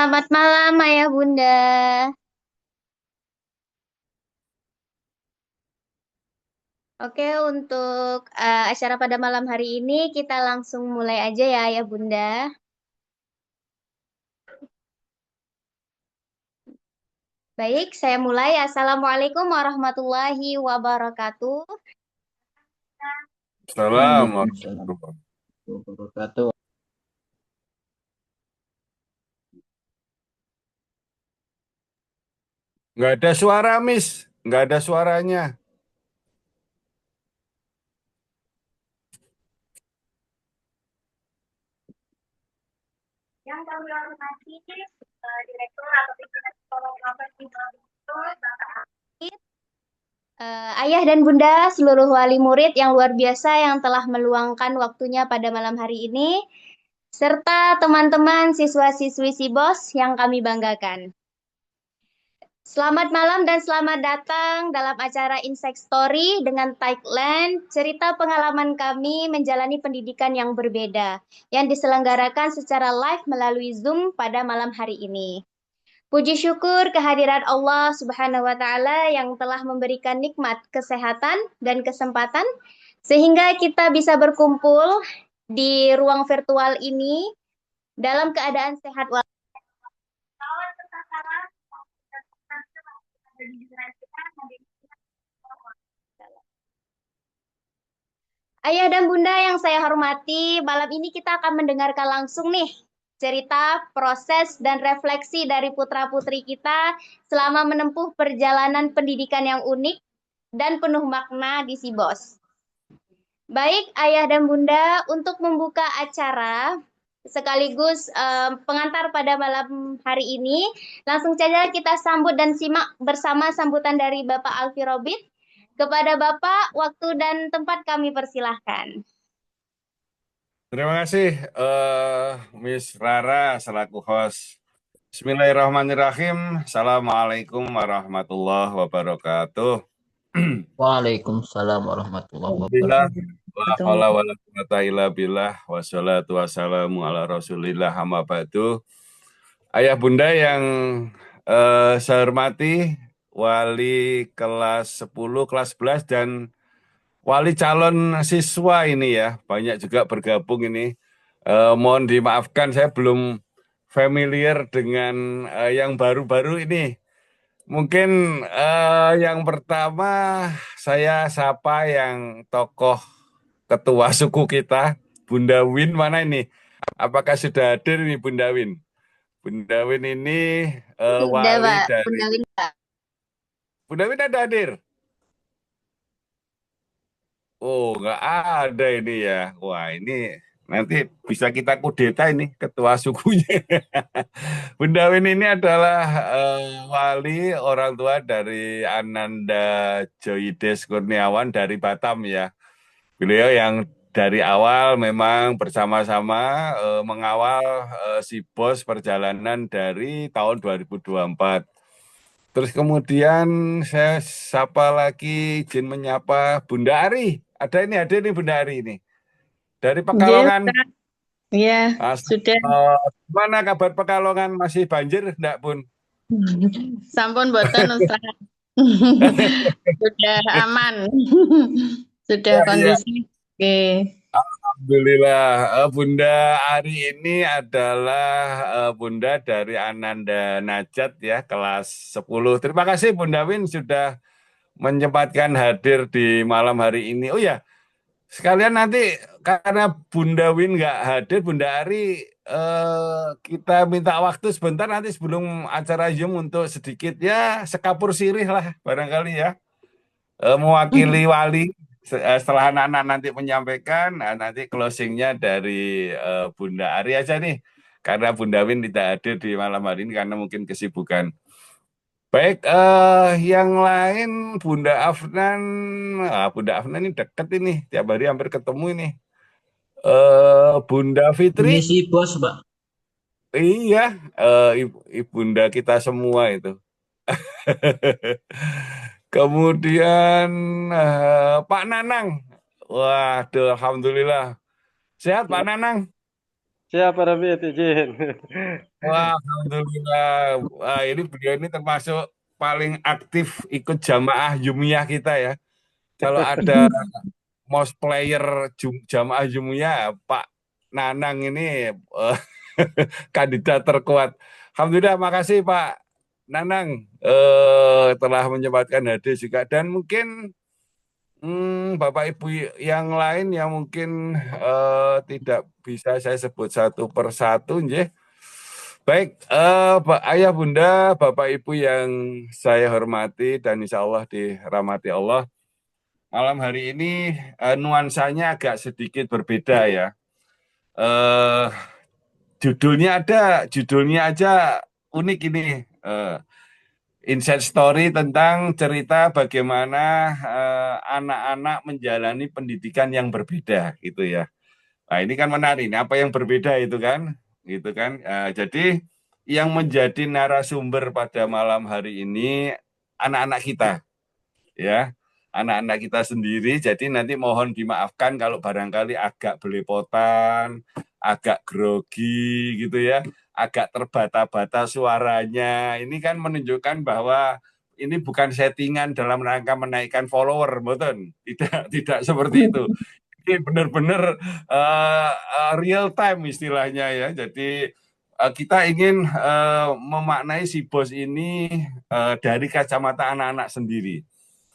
Selamat malam, Ayah Bunda. Oke, untuk acara pada malam hari ini kita langsung mulai aja ya, Ayah Bunda. Baik, saya mulai. Assalamualaikum warahmatullahi wabarakatuh. Salam Waalaikumsalam warahmatullahi. warahmatullahi wabarakatuh. Nggak ada suara, Miss. Nggak ada suaranya. Yang kami hormati, Direktur atau Pimpinan Psikolog Properti Bapak Akid, Ayah dan Bunda, seluruh wali murid yang luar biasa yang telah meluangkan waktunya pada malam hari ini, serta teman-teman siswa-siswi Sibos yang kami banggakan. Selamat malam dan selamat datang dalam acara Insect Story dengan tagline cerita pengalaman kami menjalani pendidikan yang berbeda yang diselenggarakan secara live melalui Zoom pada malam hari ini. Puji syukur kehadiran Allah Subhanahu wa taala yang telah memberikan nikmat kesehatan dan kesempatan sehingga kita bisa berkumpul di ruang virtual ini dalam keadaan sehat walafiat. Ayah dan Bunda yang saya hormati, malam ini kita akan mendengarkan langsung nih cerita, proses, dan refleksi dari putra-putri kita selama menempuh perjalanan pendidikan yang unik dan penuh makna di Sibos. Baik, Ayah dan Bunda, untuk membuka acara sekaligus pengantar pada malam hari ini, langsung saja kita sambut dan simak bersama sambutan dari Bapak Alfi Robit. Kepada Bapak, waktu dan tempat kami persilahkan. Terima kasih, Miss Rara, selaku host. Bismillahirrahmanirrahim. Assalamualaikum warahmatullahi wabarakatuh. Waalaikumsalam warahmatullahi Alhamdulillah. wabarakatuh. La haula wala quwata illa billah. Wassalatu wassalamu ala rasulillah amma ba'du. Ayah Bunda yang saya hormati, wali kelas 10, kelas 11, dan wali calon siswa ini ya, banyak juga bergabung ini. Mohon dimaafkan saya belum familiar dengan yang baru-baru ini. Mungkin yang pertama saya sapa yang tokoh ketua suku kita, Bunda Win mana ini? Apakah sudah hadir ini Bunda Win? Bunda Win ini Sudah, wali Pak. dari Bunda Winta. Bunda Win ada hadir? Oh, nggak ada ini ya. Wah, ini nanti bisa kita kudeta ini ketua sukunya. Bunda Win ini adalah wali orang tua dari Ananda Joides Kurniawan dari Batam ya. Beliau yang dari awal memang bersama-sama mengawal si bos perjalanan dari tahun 2024. Terus kemudian saya sapa lagi, izin menyapa Bunda Ari. Ada ini Bunda Ari ini. Dari Nggih, Pekalongan. Ustaz. Iya, sudah. Mana kabar Pekalongan? Masih banjir enggak, Bun? Sampun boten, Ustaz. Sudah aman. Sudah Ya, iya. kondisi. Oke. Alhamdulillah. Bunda Ari ini adalah Bunda dari Ananda Najat ya, kelas 10. Terima kasih Bunda Win sudah menyempatkan hadir di malam hari ini. Oh ya, sekalian nanti karena Bunda Win nggak hadir, Bunda Ari, kita minta waktu sebentar nanti sebelum acara Zoom untuk sedikit ya sekapur sirih lah barangkali ya. Mewakili wali setelah anak-anak nanti menyampaikan, nanti closingnya dari Bunda Ari aja nih. Karena Bunda Win tidak hadir di malam hari ini karena mungkin kesibukan. Baik, yang lain Bunda Afnan, Bunda Afnan ini deket ini, tiap hari hampir ketemu ini. Bunda Fitri, Ini si bos, Pak. iya, ibunda kita semua itu. Kemudian Pak Nanang, waduh, alhamdulillah sehat Pak Nanang. Siap Pak Robit, izin. Wah, alhamdulillah. Wah, ini beliau ini termasuk paling aktif ikut jamaah Jumiyah kita ya. Kalau ada most player jamaah Jumiyah, Pak Nanang ini kandidat terkuat. Alhamdulillah, makasih Pak Nanang telah menyempatkan hadir juga. Dan mungkin Bapak Ibu yang lain yang mungkin tidak bisa saya sebut satu persatu, nggih. Baik, Pak Ayah Bunda, Bapak Ibu yang saya hormati dan insya Allah dirahmati Allah. Malam hari ini nuansanya agak sedikit berbeda ya. Judulnya aja unik ini. Inside story tentang cerita bagaimana anak-anak menjalani pendidikan yang berbeda gitu ya. Nah, ini kan menarik. Ini apa yang berbeda itu kan? Gitu kan. Jadi yang menjadi narasumber pada malam hari ini anak-anak kita. Ya. Anak-anak kita sendiri. Jadi nanti mohon dimaafkan kalau barangkali agak belepotan, agak grogi gitu ya, agak terbata-bata suaranya. Ini kan menunjukkan bahwa ini bukan settingan dalam rangka menaikkan follower, betul? Tidak seperti itu. Ini benar-benar real time istilahnya ya. Jadi kita ingin memaknai si bos ini dari kacamata anak-anak sendiri.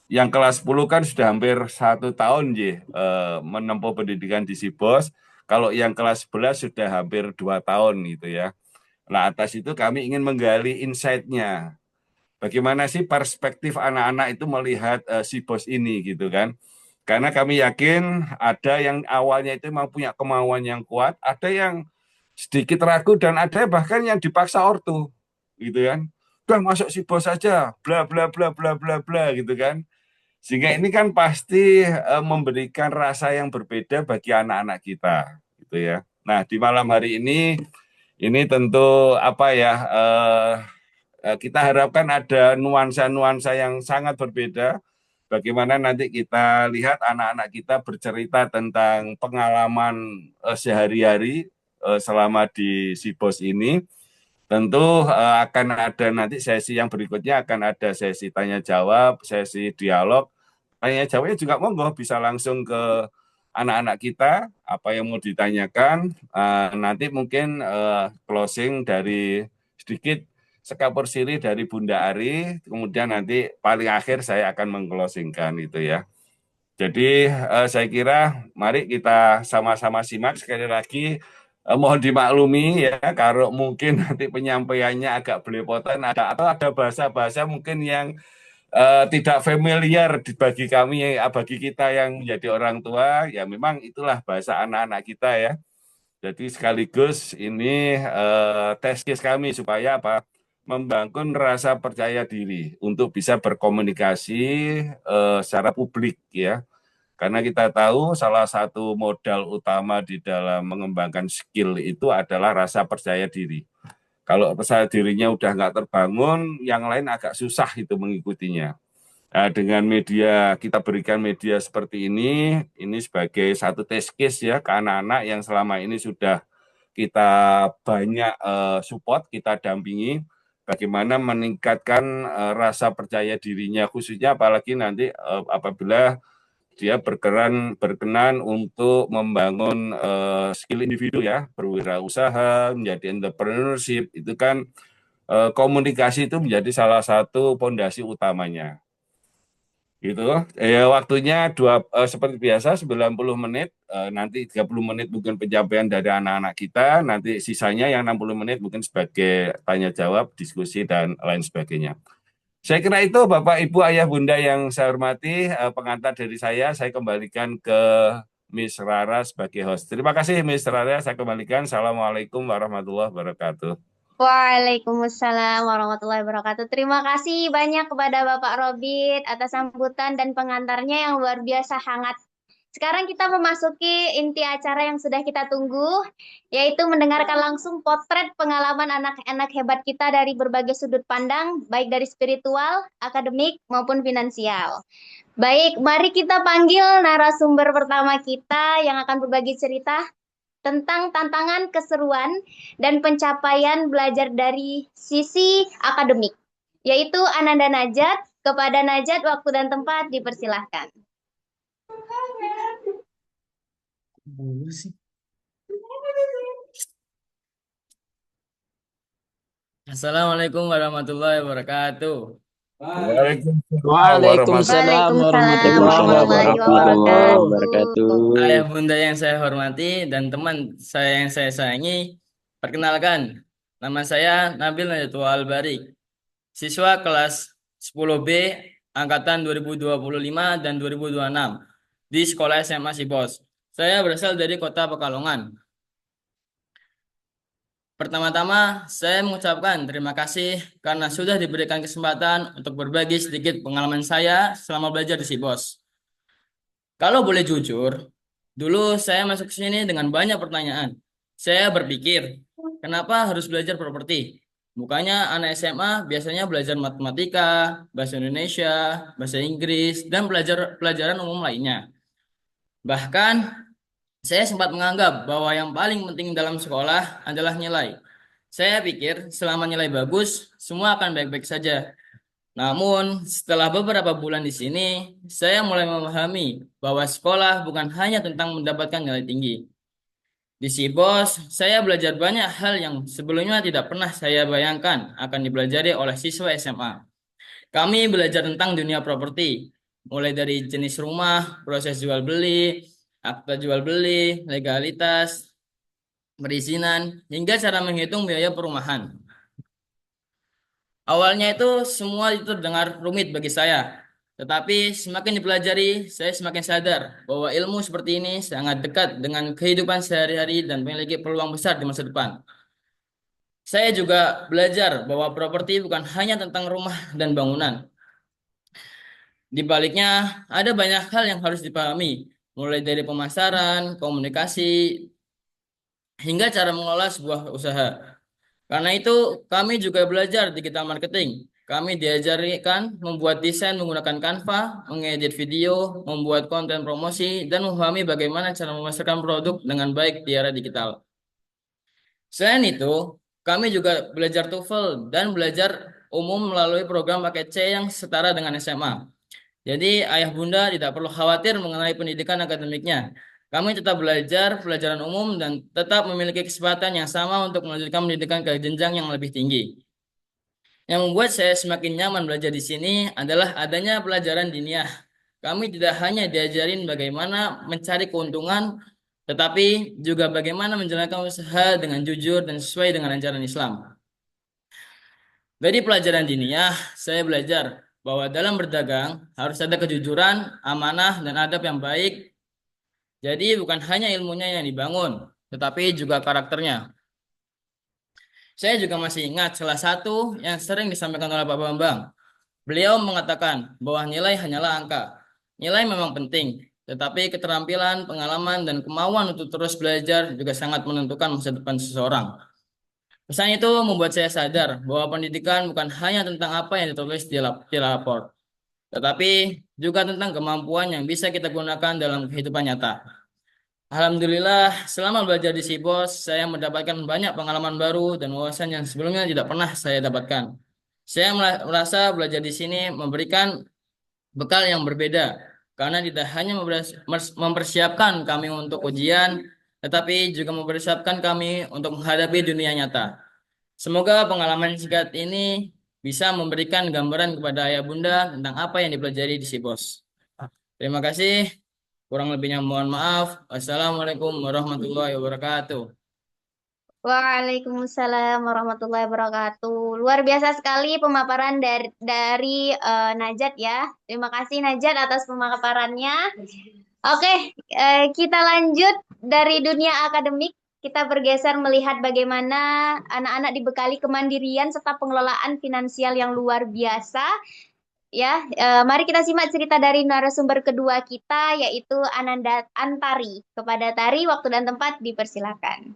Yang kelas 10 kan sudah hampir 1 tahun menempuh pendidikan di si bos. Kalau yang kelas 11 sudah hampir 2 tahun gitu ya. Nah, atas itu kami ingin menggali insight-nya. Bagaimana sih perspektif anak-anak itu melihat si bos ini gitu kan. Karena kami yakin ada yang awalnya itu memang punya kemauan yang kuat, ada yang sedikit ragu dan ada bahkan yang dipaksa ortu gitu kan. Udah masuk si bos aja, bla bla bla bla bla bla gitu kan. Sehingga ini kan pasti memberikan rasa yang berbeda bagi anak-anak kita, gitu ya. Nah, di malam hari ini tentu apa ya, kita harapkan ada nuansa-nuansa yang sangat berbeda. Bagaimana nanti kita lihat anak-anak kita bercerita tentang pengalaman sehari-hari selama di si bos ini. Tentu akan ada nanti sesi yang berikutnya, akan ada sesi tanya jawab, sesi dialog. Tanya jawabnya juga monggo bisa langsung ke anak-anak kita, apa yang mau ditanyakan. Nanti mungkin closing dari sedikit sekapur siri dari Bunda Ari, kemudian nanti paling akhir saya akan mengclosingkan itu ya. Jadi saya kira mari kita sama-sama simak sekali lagi. Mohon dimaklumi ya, kalau mungkin nanti penyampaiannya agak belepotan, atau ada bahasa-bahasa mungkin yang tidak familiar bagi kami, bagi kita yang menjadi orang tua, ya memang itulah bahasa anak-anak kita ya. Jadi sekaligus ini tes case kami supaya apa? Membangun rasa percaya diri untuk bisa berkomunikasi secara publik ya. Karena kita tahu salah satu modal utama di dalam mengembangkan skill itu adalah rasa percaya diri. Kalau percaya dirinya udah nggak terbangun, yang lain agak susah itu mengikutinya. Nah, dengan media, kita berikan media seperti ini sebagai satu test case ya ke anak-anak yang selama ini sudah kita banyak support, kita dampingi, bagaimana meningkatkan rasa percaya dirinya, khususnya apalagi nanti apabila dia berkenan untuk membangun skill individu ya, berwirausaha, menjadi entrepreneurship, itu kan komunikasi itu menjadi salah satu fondasi utamanya. Gitu. Waktunya seperti biasa 90 menit, nanti 30 menit mungkin penyampaian dari anak-anak kita, nanti sisanya yang 60 menit mungkin sebagai tanya jawab, diskusi dan lain sebagainya. Saya kira itu Bapak, Ibu, Ayah, Bunda yang saya hormati, pengantar dari saya kembalikan ke Miss Rara sebagai host. Terima kasih Miss Rara, saya kembalikan. Assalamualaikum warahmatullahi wabarakatuh. Waalaikumsalam warahmatullahi wabarakatuh. Terima kasih banyak kepada Bapak Robit atas sambutan dan pengantarnya yang luar biasa hangat. Sekarang kita memasuki inti acara yang sudah kita tunggu, yaitu mendengarkan langsung potret pengalaman anak-anak hebat kita dari berbagai sudut pandang, baik dari spiritual, akademik, maupun finansial. Baik, mari kita panggil narasumber pertama kita yang akan berbagi cerita. tentang tantangan keseruan dan pencapaian belajar dari sisi akademik, yaitu Ananda Najat. Kepada Najat, waktu dan tempat dipersilahkan. Assalamualaikum warahmatullahi wabarakatuh. Waalaikumsalam warahmatullahi wabarakatuh. Ayah bunda yang saya hormati dan teman saya yang saya sayangi, perkenalkan, nama saya Nabil Najatul Al-Barik, siswa kelas 10B angkatan 2025 dan 2026 di Sekolah SMA Sibos. Saya berasal dari Kota Pekalongan. Pertama-tama, saya mengucapkan terima kasih karena sudah diberikan kesempatan untuk berbagi sedikit pengalaman saya selama belajar di Sibos. Kalau boleh jujur, dulu saya masuk ke sini dengan banyak pertanyaan. Saya berpikir, kenapa harus belajar properti? Bukannya anak SMA biasanya belajar matematika, bahasa Indonesia, bahasa Inggris, dan pelajaran umum lainnya. Bahkan, saya sempat menganggap bahwa yang paling penting dalam sekolah adalah nilai. Saya pikir selama nilai bagus, semua akan baik-baik saja. Namun, setelah beberapa bulan di sini, saya mulai memahami bahwa sekolah bukan hanya tentang mendapatkan nilai tinggi. Di Sibos, saya belajar banyak hal yang sebelumnya tidak pernah saya bayangkan akan dipelajari oleh siswa SMA. Kami belajar tentang dunia properti, mulai dari jenis rumah, proses jual beli, akta jual beli, legalitas, perizinan, hingga cara menghitung biaya perumahan. Awalnya itu semua itu terdengar rumit bagi saya, tetapi semakin dipelajari, saya semakin sadar bahwa ilmu seperti ini sangat dekat dengan kehidupan sehari-hari dan memiliki peluang besar di masa depan. Saya juga belajar bahwa properti bukan hanya tentang rumah dan bangunan. Di baliknya, ada banyak hal yang harus dipahami, mulai dari pemasaran, komunikasi, hingga cara mengelola sebuah usaha. Karena itu, kami juga belajar digital marketing. Kami diajarkan membuat desain menggunakan Canva, mengedit video, membuat konten promosi, dan memahami bagaimana cara memasarkan produk dengan baik di era digital. Selain itu, kami juga belajar TOEFL dan belajar umum melalui program paket C yang setara dengan SMA. Jadi ayah bunda tidak perlu khawatir mengenai pendidikan akademiknya. Kami tetap belajar pelajaran umum dan tetap memiliki kesempatan yang sama untuk melanjutkan pendidikan ke jenjang yang lebih tinggi. Yang membuat saya semakin nyaman belajar di sini adalah adanya pelajaran diniyah. Kami tidak hanya diajarin bagaimana mencari keuntungan, tetapi juga bagaimana menjalankan usaha dengan jujur dan sesuai dengan ajaran Islam. Dari pelajaran diniyah, saya belajar bahwa dalam berdagang harus ada kejujuran, amanah, dan adab yang baik. Jadi bukan hanya ilmunya yang dibangun, tetapi juga karakternya. Saya juga masih ingat salah satu yang sering disampaikan oleh Pak Bambang. Beliau mengatakan bahwa nilai hanyalah angka. Nilai memang penting, tetapi keterampilan, pengalaman, dan kemauan untuk terus belajar juga sangat menentukan masa depan seseorang. Pesan itu membuat saya sadar bahwa pendidikan bukan hanya tentang apa yang ditulis di rapor, tetapi juga tentang kemampuan yang bisa kita gunakan dalam kehidupan nyata. Alhamdulillah, selama belajar di Sibos, saya mendapatkan banyak pengalaman baru dan wawasan yang sebelumnya tidak pernah saya dapatkan. Saya merasa belajar di sini memberikan bekal yang berbeda, karena tidak hanya mempersiapkan kami untuk ujian, tetapi juga mempersiapkan kami untuk menghadapi dunia nyata. Semoga pengalaman singkat ini bisa memberikan gambaran kepada ayah bunda tentang apa yang dipelajari di Sibos. Terima kasih. Kurang lebihnya mohon maaf. Wassalamualaikum warahmatullahi wabarakatuh. Waalaikumsalam warahmatullahi wabarakatuh. Luar biasa sekali pemaparan dari Najat ya. Terima kasih Najat atas pemaparannya. Oke, kita lanjut dari dunia akademik. Kita bergeser melihat bagaimana anak-anak dibekali kemandirian serta pengelolaan finansial yang luar biasa. Ya, mari kita simak cerita dari narasumber kedua kita, yaitu Ananda Antari. Kepada Tari, waktu dan tempat dipersilakan.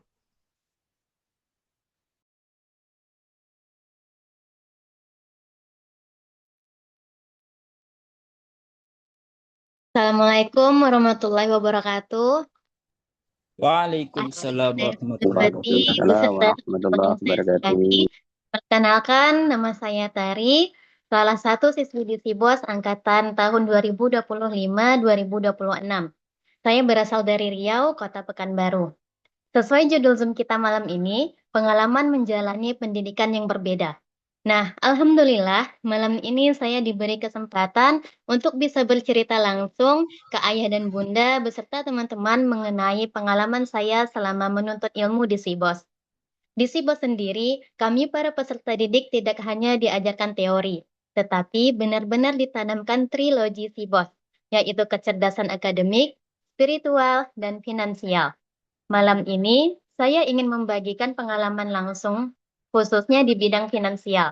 Assalamualaikum warahmatullahi wabarakatuh. Waalaikumsalam warahmatullahi Hormati wabarakatuh. beserta Warahmatullahi yang saya wabarakatuh. hormati. Perkenalkan, nama saya Tari, salah satu siswi di SIBOS angkatan tahun 2025-2026. Saya berasal dari Riau, Kota Pekanbaru. Sesuai judul Zoom kita malam ini, pengalaman menjalani pendidikan yang berbeda. Nah, alhamdulillah, malam ini saya diberi kesempatan untuk bisa bercerita langsung ke ayah dan bunda beserta teman-teman mengenai pengalaman saya selama menuntut ilmu di SIBOS. Di SIBOS sendiri, kami para peserta didik tidak hanya diajarkan teori, tetapi benar-benar ditanamkan trilogi SIBOS, yaitu kecerdasan akademik, spiritual, dan finansial. Malam ini, saya ingin membagikan pengalaman langsung, khususnya di bidang finansial.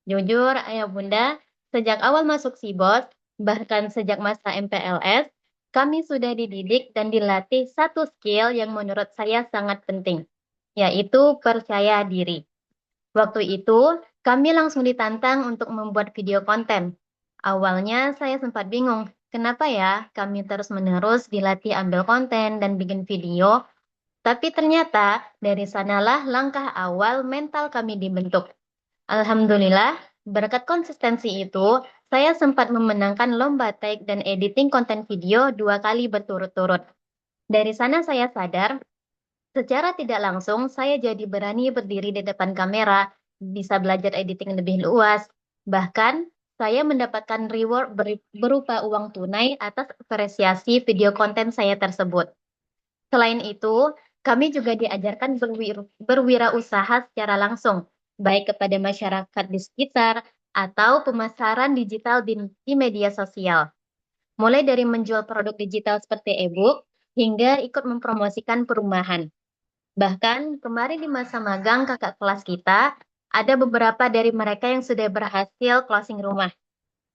Jujur, ayah bunda, sejak awal masuk SIBOS, bahkan sejak masa MPLS, kami sudah dididik dan dilatih satu skill yang menurut saya sangat penting, yaitu percaya diri. Waktu itu, kami langsung ditantang untuk membuat video konten. Awalnya saya sempat bingung, kenapa ya kami terus-menerus dilatih ambil konten dan bikin video, tapi ternyata dari sanalah langkah awal mental kami dibentuk. Alhamdulillah, berkat konsistensi itu, saya sempat memenangkan lomba take dan editing konten video 2 kali berturut-turut. Dari sana saya sadar, secara tidak langsung saya jadi berani berdiri di depan kamera, bisa belajar editing lebih luas. Bahkan, saya mendapatkan reward berupa uang tunai atas apresiasi video konten saya tersebut. Selain itu, kami juga diajarkan berwirausaha secara langsung, baik kepada masyarakat di sekitar atau pemasaran digital di media sosial. Mulai dari menjual produk digital seperti e-book, hingga ikut mempromosikan perumahan. Bahkan kemarin di masa magang kakak kelas kita, ada beberapa dari mereka yang sudah berhasil closing rumah.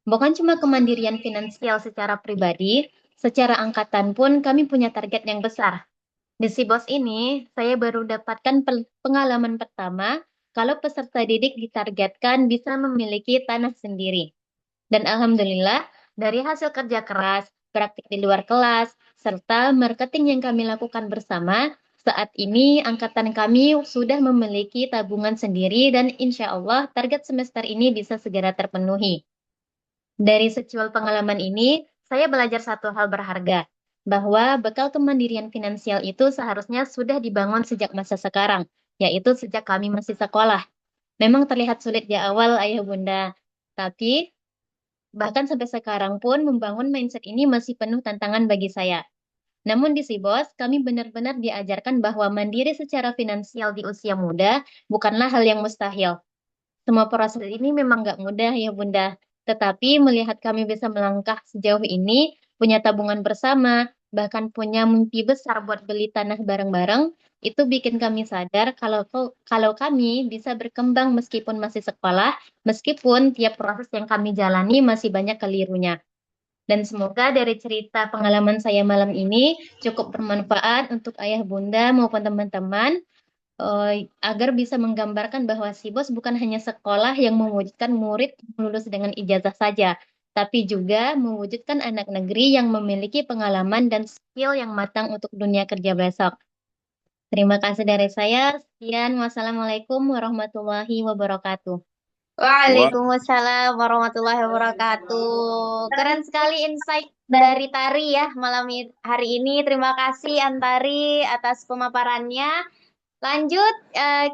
Bukan cuma kemandirian finansial secara pribadi, secara angkatan pun kami punya target yang besar. Di SIBOS ini, saya baru dapatkan pengalaman pertama kalau peserta didik ditargetkan bisa memiliki tanah sendiri. Dan alhamdulillah, dari hasil kerja keras, praktik di luar kelas, serta marketing yang kami lakukan bersama, saat ini angkatan kami sudah memiliki tabungan sendiri dan insya Allah target semester ini bisa segera terpenuhi. Dari secuil pengalaman ini, saya belajar satu hal berharga, bahwa bekal kemandirian finansial itu seharusnya sudah dibangun sejak masa sekarang, yaitu sejak kami masih sekolah. Memang terlihat sulit di awal, ayah bunda, tapi bahkan sampai sekarang pun membangun mindset ini masih penuh tantangan bagi saya. Namun di SIBOS, kami benar-benar diajarkan bahwa mandiri secara finansial di usia muda bukanlah hal yang mustahil. Semua proses ini memang nggak mudah ya Bunda, tetapi melihat kami bisa melangkah sejauh ini, punya tabungan bersama, bahkan punya mimpi besar buat beli tanah bareng-bareng, itu bikin kami sadar kalau kami bisa berkembang meskipun masih sekolah, meskipun tiap proses yang kami jalani masih banyak kelirunya. Dan semoga dari cerita pengalaman saya malam ini cukup bermanfaat untuk ayah bunda maupun teman-teman agar bisa menggambarkan bahwa SIBOS bukan hanya sekolah yang mewujudkan murid lulus dengan ijazah saja, tapi juga mewujudkan anak negeri yang memiliki pengalaman dan skill yang matang untuk dunia kerja besok. Terima kasih dari saya. Sekian, wassalamualaikum warahmatullahi wabarakatuh. Waalaikumsalam warahmatullahi wabarakatuh. Keren sekali insight dari Tari ya malam hari ini. Terima kasih Antari atas pemaparannya. Lanjut,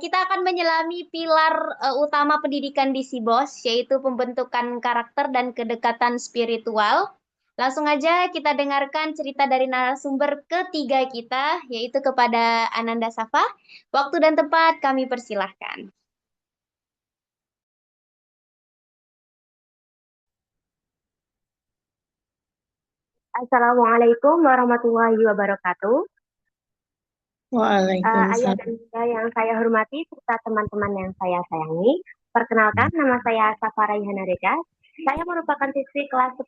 kita akan menyelami pilar utama pendidikan di SIBOS, yaitu pembentukan karakter dan kedekatan spiritual. Langsung aja kita dengarkan cerita dari narasumber ketiga kita, yaitu kepada Ananda Safa. Waktu dan tempat kami persilahkan. Assalamualaikum warahmatullahi wabarakatuh. Ayah Waalaikumsalam. dan bunda yang saya hormati serta teman-teman yang saya sayangi. Perkenalkan, nama saya Safa Raihana Rega. Saya merupakan siswi kelas 10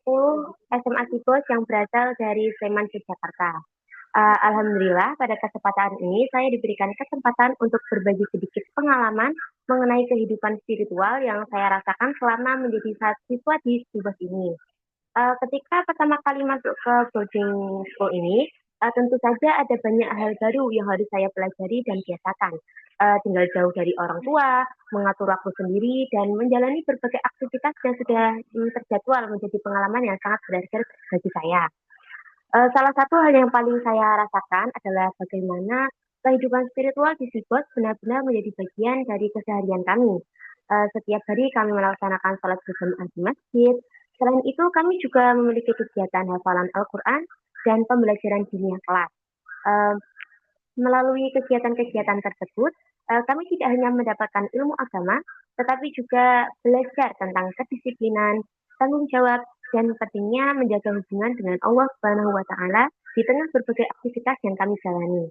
SMA SIBOS yang berasal dari Sleman, Yogyakarta. Alhamdulillah, pada kesempatan ini saya diberikan kesempatan untuk berbagi sedikit pengalaman mengenai kehidupan spiritual yang saya rasakan selama menjadi siswa di SIBOS ini. Ketika pertama kali masuk ke boarding school ini, Tentu saja ada banyak hal baru yang harus saya pelajari dan biasakan. Tinggal jauh dari orang tua, mengatur waktu sendiri, dan menjalani berbagai aktivitas yang sudah terjadwal menjadi pengalaman yang sangat berharga bagi saya. Salah satu hal yang paling saya rasakan adalah bagaimana kehidupan spiritual di Sibos benar-benar menjadi bagian dari keseharian kami. Setiap hari kami melaksanakan sholat berjamaah di masjid. Selain itu, kami juga memiliki kegiatan hafalan Al-Quran dan pembelajaran diniyah kelas. Eh, Melalui kegiatan-kegiatan tersebut, kami tidak hanya mendapatkan ilmu agama, tetapi juga belajar tentang kedisiplinan, tanggung jawab, dan pentingnya menjaga hubungan dengan Allah Subhanahu wa Ta'ala di tengah berbagai aktivitas yang kami jalani.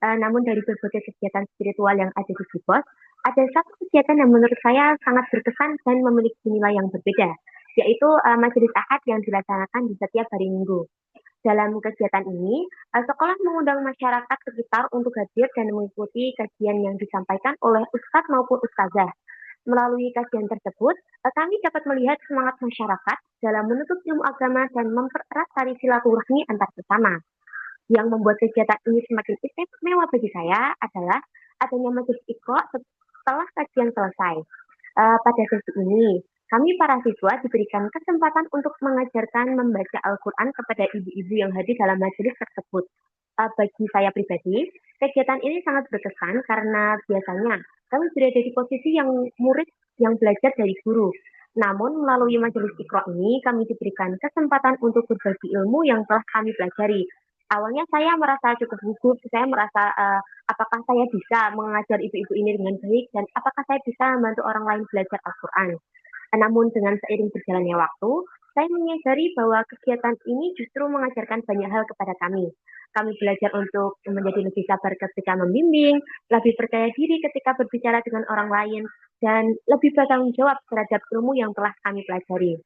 Namun dari berbagai kegiatan spiritual yang ada di Sibos, ada satu kegiatan yang menurut saya sangat berkesan dan memiliki nilai yang berbeda, yaitu majelis ahad yang dilaksanakan di setiap hari Minggu. Dalam kegiatan ini, sekolah mengundang masyarakat sekitar untuk hadir dan mengikuti kajian yang disampaikan oleh ustadz maupun ustazah. Melalui kajian tersebut, kami dapat melihat semangat masyarakat dalam menuntut ilmu agama dan mempererat tali silaturahmi antar sesama. Yang membuat kegiatan ini semakin istimewa bagi saya adalah adanya majelis Iqra setelah kajian selesai. Pada sesi ini, kami para siswa diberikan kesempatan untuk mengajarkan membaca Al-Quran kepada ibu-ibu yang hadir dalam majelis tersebut. Bagi saya pribadi, kegiatan ini sangat berkesan karena biasanya kami berada di posisi yang murid yang belajar dari guru. Namun melalui majelis Iqra ini, kami diberikan kesempatan untuk berbagi ilmu yang telah kami pelajari. Awalnya saya merasa cukup gugup, saya merasa apakah saya bisa mengajar ibu-ibu ini dengan baik dan apakah saya bisa membantu orang lain belajar Al-Quran. Namun dengan seiring berjalannya waktu, saya menyadari bahwa kegiatan ini justru mengajarkan banyak hal kepada kami. Kami belajar untuk menjadi lebih sabar ketika membimbing, lebih percaya diri ketika berbicara dengan orang lain, dan lebih bertanggung jawab terhadap ilmu yang telah kami pelajari.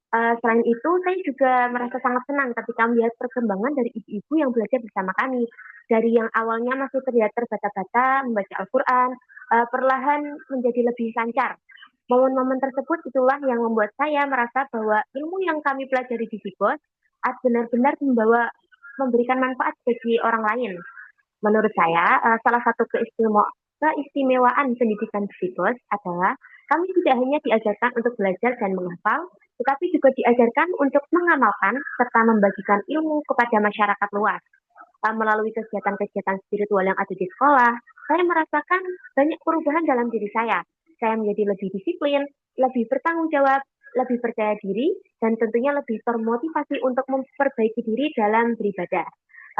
Selain itu, saya juga merasa sangat senang ketika melihat perkembangan dari ibu-ibu yang belajar bersama kami. Dari yang awalnya masih terlihat terbata-bata membaca Al-Quran, perlahan menjadi lebih lancar. Momen-momen tersebut itulah yang membuat saya merasa bahwa ilmu yang kami pelajari di Sibos benar-benar memberikan manfaat bagi orang lain. Menurut saya, salah satu keistimewaan pendidikan di Sibos adalah kami tidak hanya diajarkan untuk belajar dan menghafal, tetapi juga diajarkan untuk mengamalkan serta membagikan ilmu kepada masyarakat luas. Melalui kegiatan-kegiatan spiritual yang ada di sekolah, saya merasakan banyak perubahan dalam diri saya. Saya menjadi lebih disiplin, lebih bertanggung jawab, lebih percaya diri, dan tentunya lebih termotivasi untuk memperbaiki diri dalam beribadah.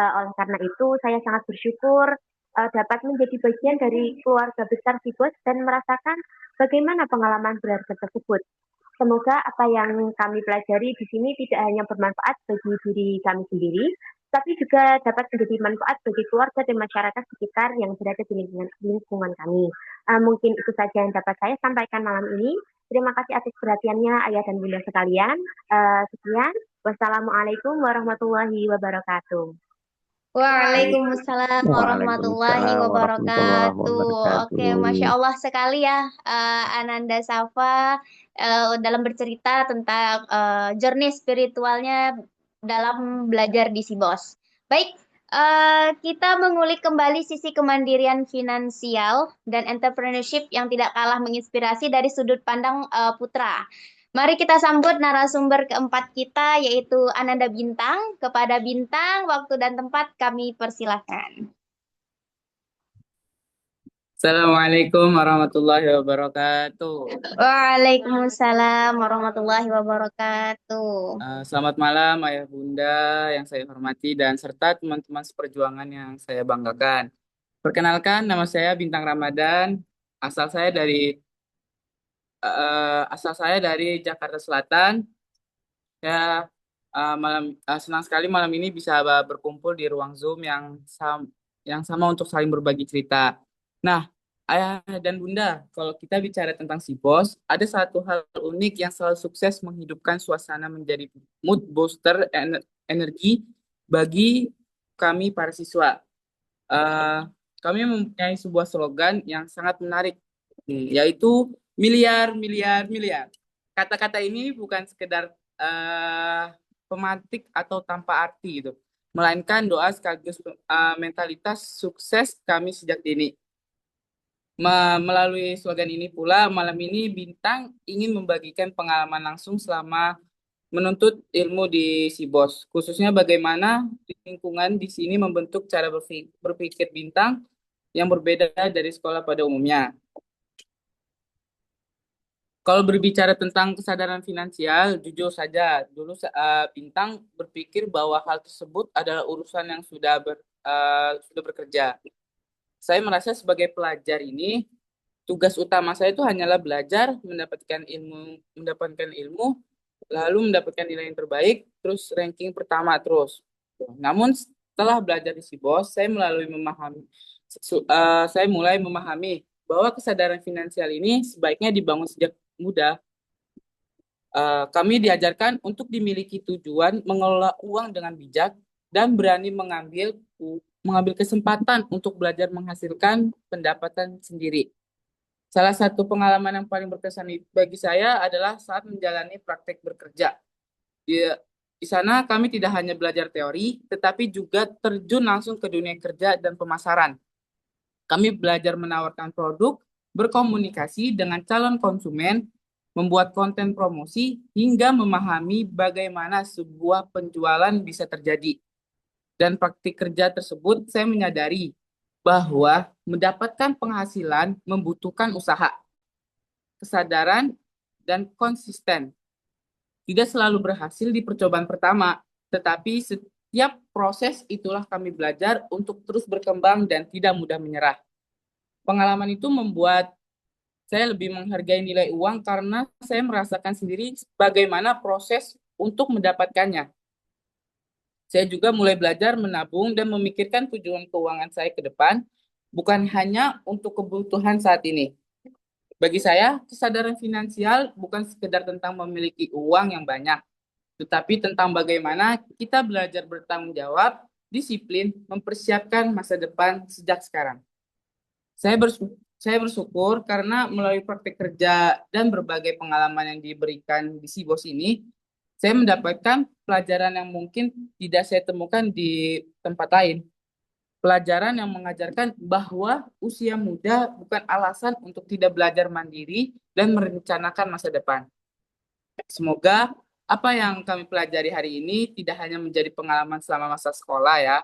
Oleh karena itu, saya sangat bersyukur dapat menjadi bagian dari keluarga besar Sibos dan merasakan bagaimana pengalaman berharga tersebut. Semoga apa yang kami pelajari di sini tidak hanya bermanfaat bagi diri kami sendiri, tapi juga dapat menjadi manfaat bagi keluarga dan masyarakat sekitar yang berada di lingkungan kami. Mungkin itu saja yang dapat saya sampaikan malam ini. Terima kasih atas perhatiannya ayah dan bunda sekalian. Sekian. Wassalamualaikum warahmatullahi wabarakatuh. Waalaikumsalam warahmatullahi wabarakatuh. Oke, Masya Allah sekali ya Ananda Safa dalam bercerita tentang journey spiritualnya dalam belajar di Sibos. Baik, kita mengulik kembali sisi kemandirian finansial dan entrepreneurship yang tidak kalah menginspirasi dari sudut pandang putra. Mari kita sambut narasumber keempat kita, yaitu Ananda Bintang. Kepada Bintang, waktu dan tempat kami persilahkan. Assalamualaikum warahmatullahi wabarakatuh. Waalaikumsalam warahmatullahi wabarakatuh. Selamat malam Ayah Bunda yang saya hormati dan serta teman-teman seperjuangan yang saya banggakan. Perkenalkan, nama saya Bintang Ramadan. Asal saya dari Jakarta Selatan. Ya, senang sekali malam ini bisa berkumpul di ruang Zoom yang sama untuk saling berbagi cerita. Nah, Ayah dan Bunda, kalau kita bicara tentang Sibos, ada satu hal unik yang selalu sukses menghidupkan suasana menjadi mood booster energi bagi kami para siswa. Kami mempunyai sebuah slogan yang sangat menarik, yaitu miliar, miliar, miliar. Kata-kata ini bukan sekedar pemantik atau tanpa arti gitu. melainkan doa sekaligus mentalitas sukses kami sejak dini. Melalui slogan ini pula, malam ini Bintang ingin membagikan pengalaman langsung selama menuntut ilmu di Sibos, khususnya bagaimana lingkungan di sini membentuk cara berpikir Bintang yang berbeda dari sekolah pada umumnya. Kalau berbicara tentang kesadaran finansial, jujur saja, dulu Bintang berpikir bahwa hal tersebut adalah urusan yang sudah bekerja. Saya merasa sebagai pelajar ini, tugas utama saya itu hanyalah belajar, mendapatkan ilmu, lalu mendapatkan nilai yang terbaik, terus ranking pertama terus. Namun setelah belajar di Sibos, saya mulai memahami bahwa kesadaran finansial ini sebaiknya dibangun sejak muda. Kami diajarkan untuk dimiliki tujuan mengelola uang dengan bijak dan berani mengambil kesempatan untuk belajar menghasilkan pendapatan sendiri. Salah satu pengalaman yang paling berkesan bagi saya adalah saat menjalani praktek bekerja. Di sana kami tidak hanya belajar teori, tetapi juga terjun langsung ke dunia kerja dan pemasaran. Kami belajar menawarkan produk, berkomunikasi dengan calon konsumen, membuat konten promosi, hingga memahami bagaimana sebuah penjualan bisa terjadi. Dan praktik kerja tersebut saya menyadari bahwa mendapatkan penghasilan membutuhkan usaha, kesadaran, dan konsisten. Tidak selalu berhasil di percobaan pertama, tetapi setiap proses itulah kami belajar untuk terus berkembang dan tidak mudah menyerah. Pengalaman itu membuat saya lebih menghargai nilai uang karena saya merasakan sendiri bagaimana proses untuk mendapatkannya. Saya juga mulai belajar menabung dan memikirkan tujuan keuangan saya ke depan, bukan hanya untuk kebutuhan saat ini. Bagi saya, kesadaran finansial bukan sekedar tentang memiliki uang yang banyak, tetapi tentang bagaimana kita belajar bertanggung jawab, disiplin, mempersiapkan masa depan sejak sekarang. Saya bersyukur karena melalui praktek kerja dan berbagai pengalaman yang diberikan di Sibos ini, saya mendapatkan pelajaran yang mungkin tidak saya temukan di tempat lain. Pelajaran yang mengajarkan bahwa usia muda bukan alasan untuk tidak belajar mandiri dan merencanakan masa depan. Semoga apa yang kami pelajari hari ini tidak hanya menjadi pengalaman selama masa sekolah ya,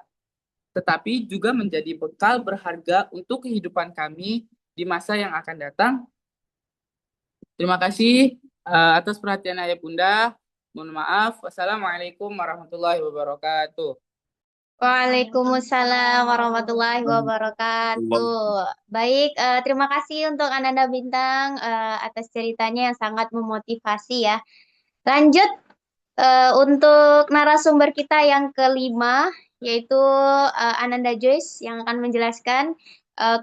tetapi juga menjadi bekal berharga untuk kehidupan kami di masa yang akan datang. Terima kasih atas perhatian Ayah Bunda. Mohon maaf. Wassalamualaikum warahmatullahi wabarakatuh. Waalaikumsalam warahmatullahi wabarakatuh. Baik, terima kasih untuk Ananda Bintang atas ceritanya yang sangat memotivasi ya. Lanjut untuk narasumber kita yang kelima, yaitu Ananda Joyce yang akan menjelaskan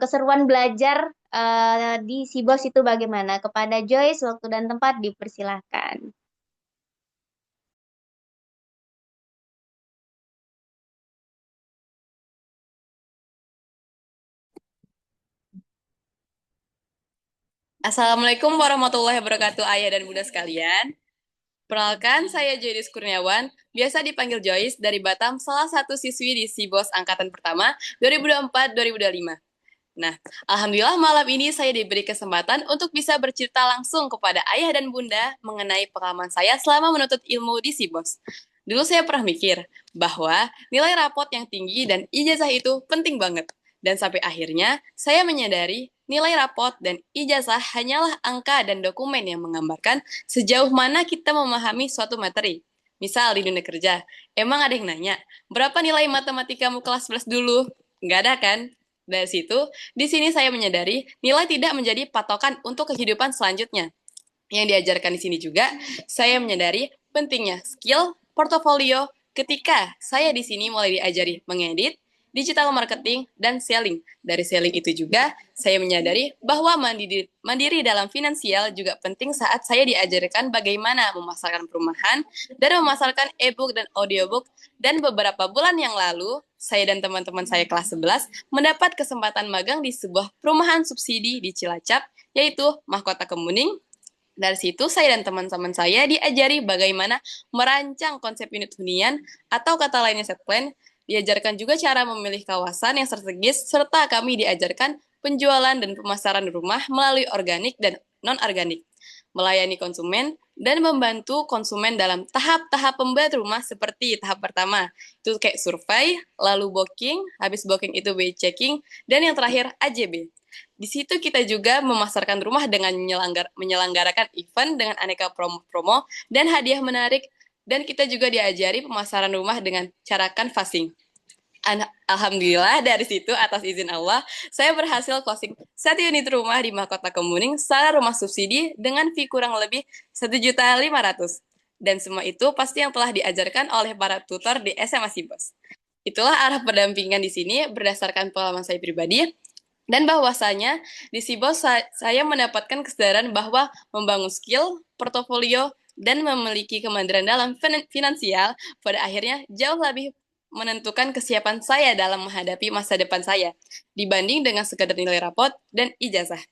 keseruan belajar di Sibos itu bagaimana. Kepada Joyce, waktu dan tempat dipersilahkan. Assalamualaikum warahmatullahi wabarakatuh, Ayah dan Bunda sekalian. Perkenalkan, saya Joyce Kurniawan, biasa dipanggil Joyce dari Batam, salah satu siswi di Sibos Angkatan Pertama 2024-2025. Nah, Alhamdulillah malam ini saya diberi kesempatan untuk bisa bercerita langsung kepada Ayah dan Bunda mengenai pengalaman saya selama menuntut ilmu di Sibos. Dulu saya pernah mikir bahwa nilai rapot yang tinggi dan ijazah itu penting banget. Dan sampai akhirnya saya menyadari nilai rapot dan ijazah hanyalah angka dan dokumen yang menggambarkan sejauh mana kita memahami suatu materi. Misal di dunia kerja, emang ada yang nanya, berapa nilai matematikamu kelas 11 dulu? Nggak ada kan? Dari situ, di sini saya menyadari nilai tidak menjadi patokan untuk kehidupan selanjutnya. Yang diajarkan di sini juga, saya menyadari pentingnya skill, portofolio, ketika saya di sini mulai diajari mengedit, digital marketing, dan selling. Dari selling itu juga, saya menyadari bahwa mandiri dalam finansial juga penting saat saya diajarkan bagaimana memasarkan perumahan dan memasarkan e-book dan audiobook. Dan beberapa bulan yang lalu, saya dan teman-teman saya kelas 11 mendapat kesempatan magang di sebuah perumahan subsidi di Cilacap, yaitu Mahkota Kemuning. Dari situ, saya dan teman-teman saya diajari bagaimana merancang konsep unit hunian atau kata lainnya set plan. Diajarkan juga cara memilih kawasan yang strategis, serta kami diajarkan penjualan dan pemasaran rumah melalui organik dan non-organik, melayani konsumen, dan membantu konsumen dalam tahap-tahap pembuat rumah seperti tahap pertama, itu kayak survei, lalu booking, habis booking itu way checking, dan yang terakhir AJB. Di situ kita juga memasarkan rumah dengan menyelenggarakan event dengan aneka promo-promo dan hadiah menarik, dan kita juga diajari pemasaran rumah dengan cara canvassing. Alhamdulillah dari situ atas izin Allah saya berhasil closing 1 unit rumah di Mahkota Kemuning secara rumah subsidi dengan fee kurang lebih 1.500.000, dan semua itu pasti yang telah diajarkan oleh para tutor di SMA Sibos. Itulah arah pendampingan di sini berdasarkan pengalaman saya pribadi, dan bahwasanya di Sibos saya mendapatkan kesadaran bahwa membangun skill, portofolio, dan memiliki kemandirian dalam finansial pada akhirnya jauh lebih menentukan kesiapan saya dalam menghadapi masa depan saya dibanding dengan sekadar nilai rapot dan ijazah.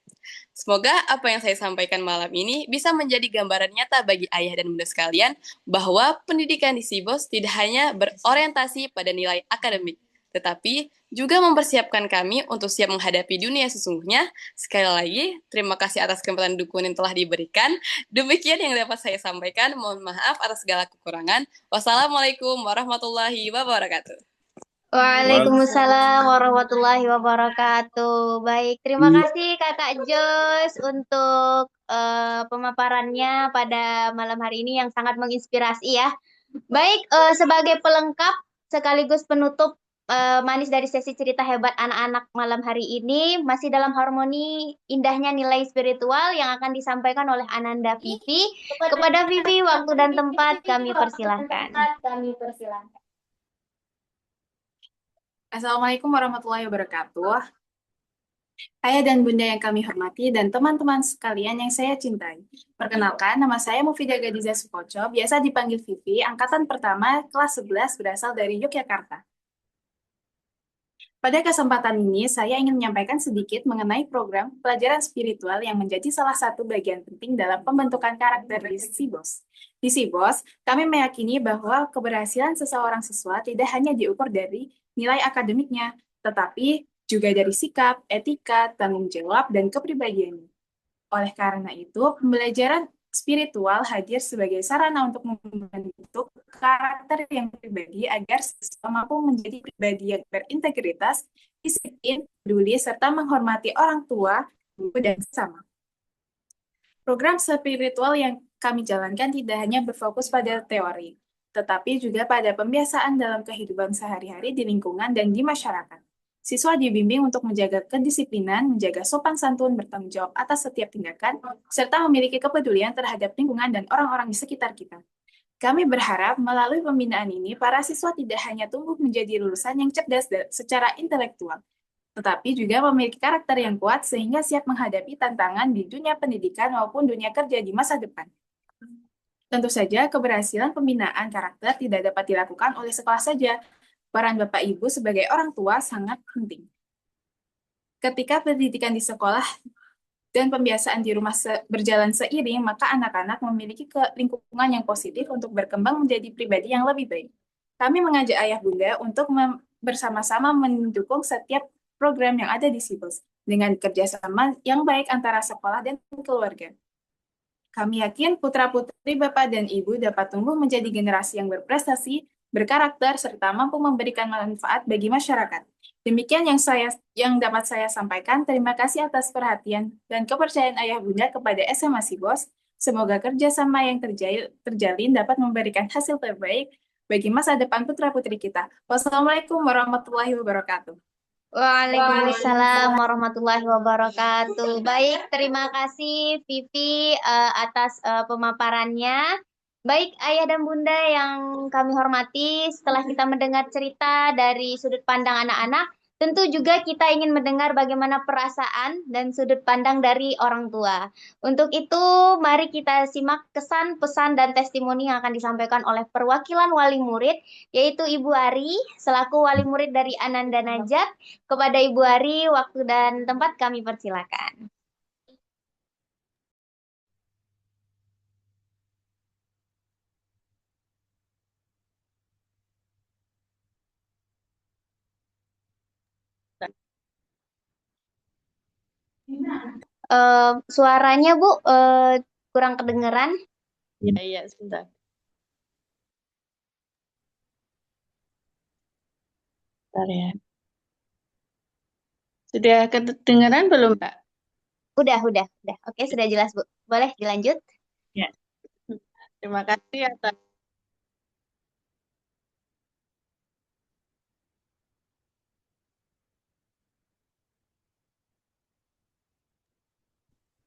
Semoga apa yang saya sampaikan malam ini bisa menjadi gambaran nyata bagi ayah dan bunda sekalian bahwa pendidikan di Sibos tidak hanya berorientasi pada nilai akademik, tetapi juga mempersiapkan kami untuk siap menghadapi dunia sesungguhnya. Sekali lagi, terima kasih atas kesempatan dukungan yang telah diberikan. Demikian yang dapat saya sampaikan. Mohon maaf atas segala kekurangan. Wassalamualaikum warahmatullahi wabarakatuh. Waalaikumsalam warahmatullahi wabarakatuh. Baik, terima kasih Kakak Jos untuk pemaparannya pada malam hari ini yang sangat menginspirasi ya. Baik, sebagai pelengkap sekaligus penutup manis dari sesi cerita hebat anak-anak malam hari ini, masih dalam harmoni indahnya nilai spiritual yang akan disampaikan oleh Ananda Vivi. Kepada Vivi, waktu dan tempat kami persilahkan. Assalamualaikum warahmatullahi wabarakatuh. Ayah dan bunda yang kami hormati dan teman-teman sekalian yang saya cintai. Perkenalkan, nama saya Mufidah Gadiza Sukoco, biasa dipanggil Vivi, angkatan pertama kelas 11 berasal dari Yogyakarta. Pada kesempatan ini, saya ingin menyampaikan sedikit mengenai program pelajaran spiritual yang menjadi salah satu bagian penting dalam pembentukan karakter di Sibos. Di Sibos, kami meyakini bahwa keberhasilan seseorang siswa tidak hanya diukur dari nilai akademiknya, tetapi juga dari sikap, etika, tanggung jawab, dan kepribadiannya. Oleh karena itu, pembelajaran spiritual hadir sebagai sarana untuk membentuk karakter yang pribadi agar siswa mampu menjadi pribadi yang berintegritas, disiplin, peduli, serta menghormati orang tua, guru, dan sesama. Program spiritual yang kami jalankan tidak hanya berfokus pada teori, tetapi juga pada pembiasaan dalam kehidupan sehari-hari di lingkungan dan di masyarakat. Siswa dibimbing untuk menjaga kedisiplinan, menjaga sopan santun, bertanggung jawab atas setiap tindakan, serta memiliki kepedulian terhadap lingkungan dan orang-orang di sekitar kita. Kami berharap melalui pembinaan ini, para siswa tidak hanya tumbuh menjadi lulusan yang cerdas secara intelektual, tetapi juga memiliki karakter yang kuat sehingga siap menghadapi tantangan di dunia pendidikan maupun dunia kerja di masa depan. Tentu saja, keberhasilan pembinaan karakter tidak dapat dilakukan oleh sekolah saja. Peran Bapak Ibu sebagai orang tua sangat penting. Ketika pendidikan di sekolah dan pembiasaan di rumah berjalan seiring, maka anak-anak memiliki lingkungan yang positif untuk berkembang menjadi pribadi yang lebih baik. Kami mengajak ayah bunda untuk bersama-sama mendukung setiap program yang ada di Sibos dengan kerjasama yang baik antara sekolah dan keluarga. Kami yakin putra-putri Bapak dan Ibu dapat tumbuh menjadi generasi yang berprestasi, berkarakter, serta mampu memberikan manfaat bagi masyarakat. Demikian yang dapat saya sampaikan. Terima kasih atas perhatian dan kepercayaan ayah bunda kepada SMA Sibos. Semoga kerjasama yang terjalin dapat memberikan hasil terbaik bagi masa depan putra-putri kita. Wassalamualaikum warahmatullahi wabarakatuh. Waalaikumsalam warahmatullahi wabarakatuh. Baik, terima kasih Vivi atas pemaparannya. Baik, ayah dan bunda yang kami hormati, setelah kita mendengar cerita dari sudut pandang anak-anak, tentu juga kita ingin mendengar bagaimana perasaan dan sudut pandang dari orang tua. Untuk itu, mari kita simak kesan, pesan, dan testimoni yang akan disampaikan oleh perwakilan wali murid, yaitu Ibu Ari, selaku wali murid dari Ananda Najat. Kepada Ibu Ari, waktu dan tempat kami persilakan. Suaranya Bu kurang kedengeran. Iya, sebentar. Bentar ya. Sudah kedengeran belum, Mbak? Udah. Oke, sudah jelas Bu. Boleh dilanjut? Ya. Terima kasih atas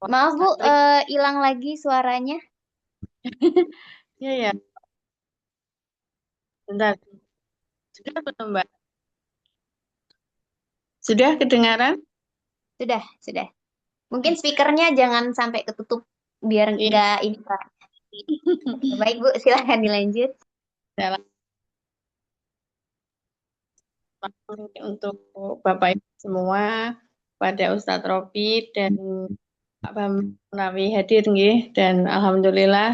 Maaf Bu, hilang lagi suaranya. ya ya. Bentar. Sudah belum, Mbak? Sudah kedengaran? Sudah. Mungkin speakernya jangan sampai ketutup biar Iya. nggak ini Pak. Baik Bu, silahkan dilanjut. Dalam untuk Bapak Ibu semua, pada Ustadz Robi dan Pak Bambang Menawi hadir nggih, dan alhamdulillah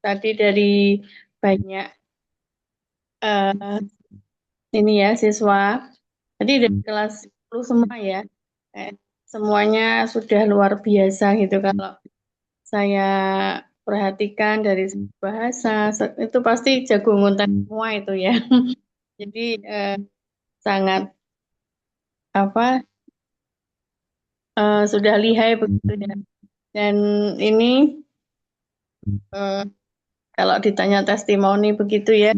tadi dari banyak ini ya siswa, tadi dari kelas 10 semua ya, semuanya sudah luar biasa gitu. Kalau saya perhatikan dari bahasa itu pasti jago nguntan semua itu ya. Jadi sangat sudah lihai begitu ya. Dan ini kalau ditanya testimoni begitu ya,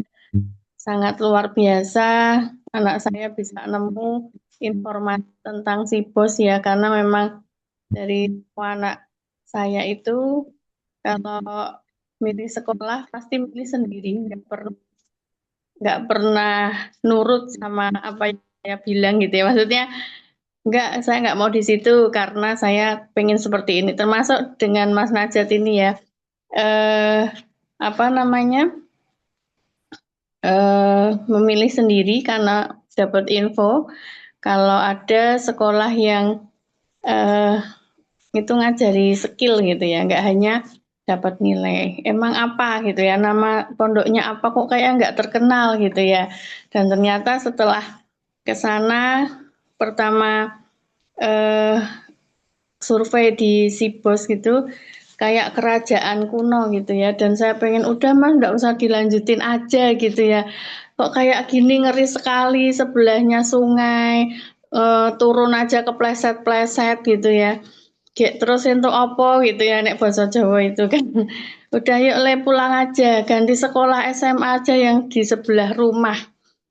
sangat luar biasa. Anak saya bisa nemu informasi tentang si bos ya, karena memang dari anak saya itu kalau milih sekolah pasti milih sendiri, nggak pernah nurut sama apa yang saya bilang gitu ya. Maksudnya saya nggak mau di situ karena saya pengen seperti ini. Termasuk dengan Mas Najat ini ya, memilih sendiri karena dapat info kalau ada sekolah yang itu ngajari skill gitu ya, nggak hanya dapat nilai. Emang apa gitu ya, nama pondoknya apa kok kayak nggak terkenal gitu ya. Dan ternyata setelah ke sana pertama survei di Sibos gitu, kayak kerajaan kuno gitu ya. Dan saya pengen udah Mas nggak usah dilanjutin aja gitu ya. Kok kayak gini ngeri sekali, sebelahnya sungai, turun aja kepleset-pleset gitu ya. Kayak terus untuk opo gitu ya nek bahasa Jawa itu kan. Udah yuk le pulang aja, ganti sekolah SMA aja yang di sebelah rumah.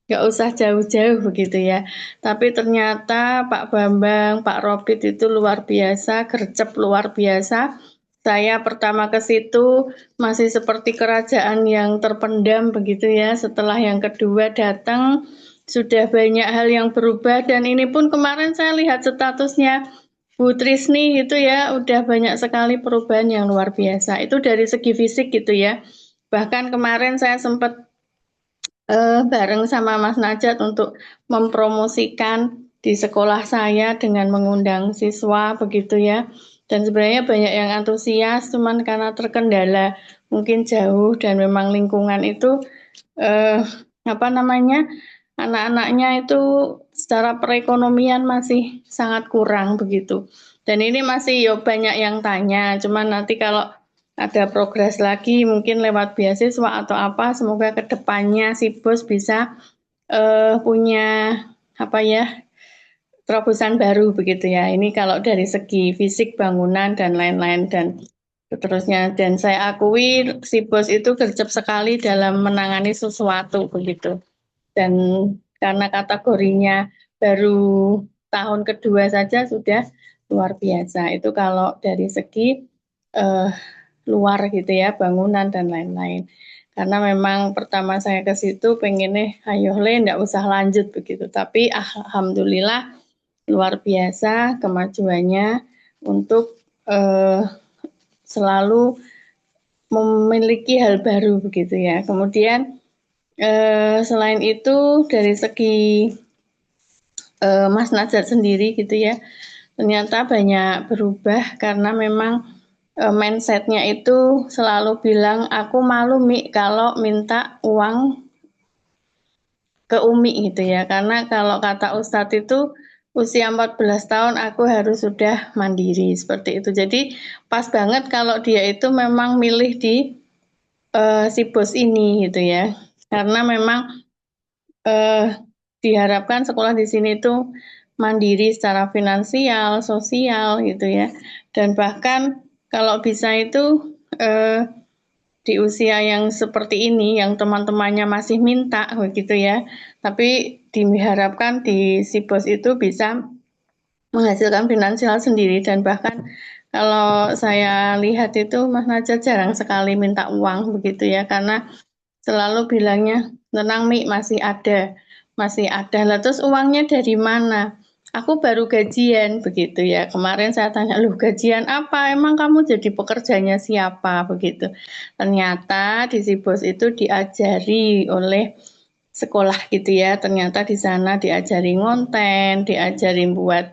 Nggak usah jauh-jauh begitu ya. Tapi ternyata Pak Bambang, Pak Robit itu luar biasa, gercep luar biasa. Saya pertama ke situ masih seperti kerajaan yang terpendam begitu ya. Setelah yang kedua datang, sudah banyak hal yang berubah. Dan ini pun kemarin saya lihat statusnya Bu Trisni gitu ya, udah banyak sekali perubahan yang luar biasa. Itu dari segi fisik gitu ya. Bahkan kemarin saya sempat bareng sama Mas Najat untuk mempromosikan di sekolah saya dengan mengundang siswa begitu ya. Dan sebenarnya banyak yang antusias, cuman karena terkendala mungkin jauh dan memang lingkungan itu anak-anaknya itu secara perekonomian masih sangat kurang begitu. Dan ini masih banyak yang tanya, cuman nanti kalau ada progres lagi mungkin lewat beasiswa atau apa, semoga kedepannya si bos bisa punya terobosan baru begitu ya. Ini kalau dari segi fisik bangunan dan lain-lain dan seterusnya. Dan saya akui si bos itu gercep sekali dalam menangani sesuatu begitu. Dan karena kategorinya baru tahun kedua saja sudah luar biasa. Itu kalau dari segi luar gitu ya, bangunan dan lain-lain. Karena memang pertama saya ke situ pengennya ayo le nggak usah lanjut begitu. Tapi alhamdulillah luar biasa kemajuannya untuk selalu memiliki hal baru begitu ya. Kemudian selain itu dari segi Mas Najat sendiri gitu ya, ternyata banyak berubah karena memang mindsetnya itu selalu bilang aku malu Mi kalau minta uang ke Umi gitu ya, karena kalau kata Ustadz itu usia 14 tahun aku harus sudah mandiri seperti itu. Jadi pas banget kalau dia itu memang milih di SIBOS ini gitu ya. Karena memang diharapkan sekolah di sini itu mandiri secara finansial, sosial gitu ya. Dan bahkan kalau bisa itu di usia yang seperti ini, yang teman-temannya masih minta begitu ya. Tapi diharapkan di SIBOS itu bisa menghasilkan finansial sendiri dan bahkan kalau saya lihat itu Mas Najat jarang sekali minta uang begitu ya karena selalu bilangnya tenang Mi masih ada lah terus uangnya dari mana aku baru gajian begitu ya kemarin saya tanya loh gajian apa emang kamu jadi pekerjanya siapa begitu ternyata di SIBOS itu diajari oleh sekolah gitu ya ternyata di sana diajari ngonten diajari buat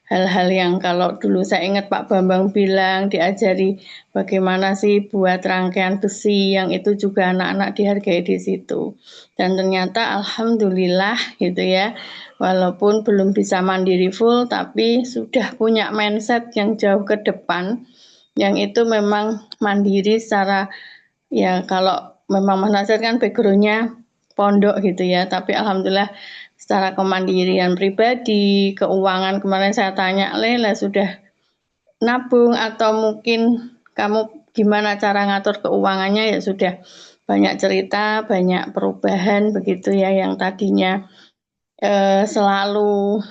hal-hal yang kalau dulu saya ingat Pak Bambang bilang diajari bagaimana sih buat rangkaian besi yang itu juga anak-anak dihargai di situ. Dan ternyata alhamdulillah gitu ya, walaupun belum bisa mandiri full tapi sudah punya mindset yang jauh ke depan yang itu memang mandiri secara ya kalau memang Mas Nasir kan backgroundnya pondok gitu ya, tapi alhamdulillah secara kemandirian pribadi, keuangan kemarin saya tanya, Lela sudah nabung atau mungkin kamu gimana cara ngatur keuangannya ya sudah banyak cerita, banyak perubahan begitu ya yang tadinya selalu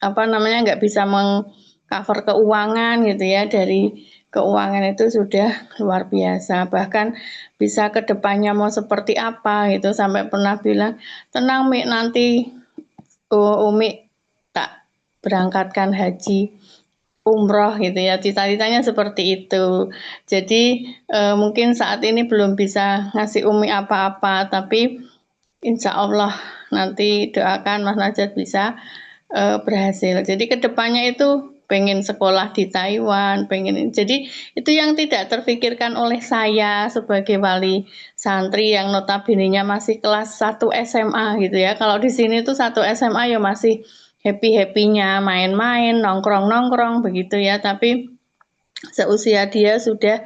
apa namanya nggak bisa mengcover keuangan gitu ya dari keuangan itu sudah luar biasa bahkan bisa ke depannya mau seperti apa gitu sampai pernah bilang tenang Mi nanti Umi tak berangkatkan haji umroh gitu ya cita-citanya seperti itu jadi mungkin saat ini belum bisa ngasih Umi apa-apa tapi insya Allah nanti doakan Mas Najat bisa berhasil jadi kedepannya itu pengen sekolah di Taiwan pengen jadi itu yang tidak terfikirkan oleh saya sebagai wali santri yang notabene-nya masih kelas 1 SMA gitu ya kalau di sini tuh 1 SMA ya masih happy-happynya main-main nongkrong-nongkrong begitu ya tapi seusia dia sudah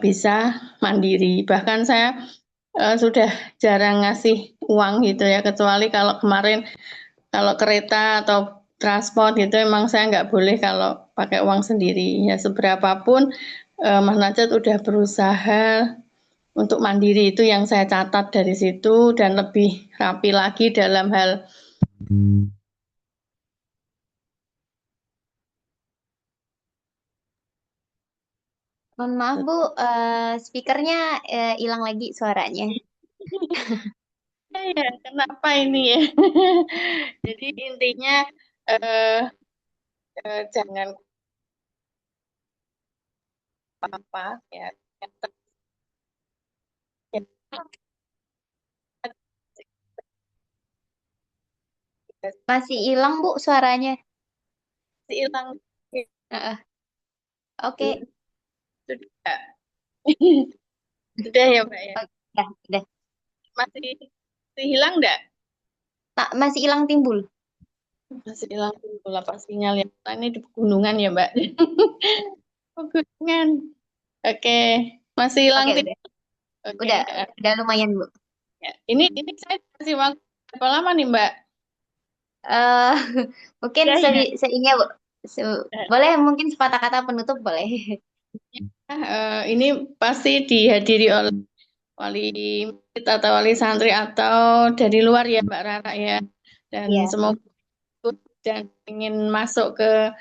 bisa mandiri bahkan saya sudah jarang ngasih uang gitu ya kecuali kalau kemarin kalau kereta atau transport gitu emang saya nggak boleh kalau pakai uang sendiri ya seberapapun Mas Najat udah berusaha untuk mandiri itu yang saya catat dari situ dan lebih rapi lagi dalam hal Mohon maaf Bu, speakernya hilang lagi suaranya. ya kenapa ini ya jadi intinya jangan apa-apa ya Masih hilang Bu suaranya. hilang Oke. sudah sudah ya Mbak ya Udah. masih hilang enggak Masih hilang timbul. Masih hilang timbul apa sinyal ya ini di pegunungan ya Mbak pegunungan oke masih hilang timbul Oke, udah lumayan Bu. Ya, ini saya kasih waktu berapa lama nih Mbak mungkin seingat Bu. Boleh mungkin sepatah kata penutup boleh. Ini pasti dihadiri oleh wali murid atau wali santri atau dari luar ya Mbak Rara ya dan semoga ikut dan ingin masuk ke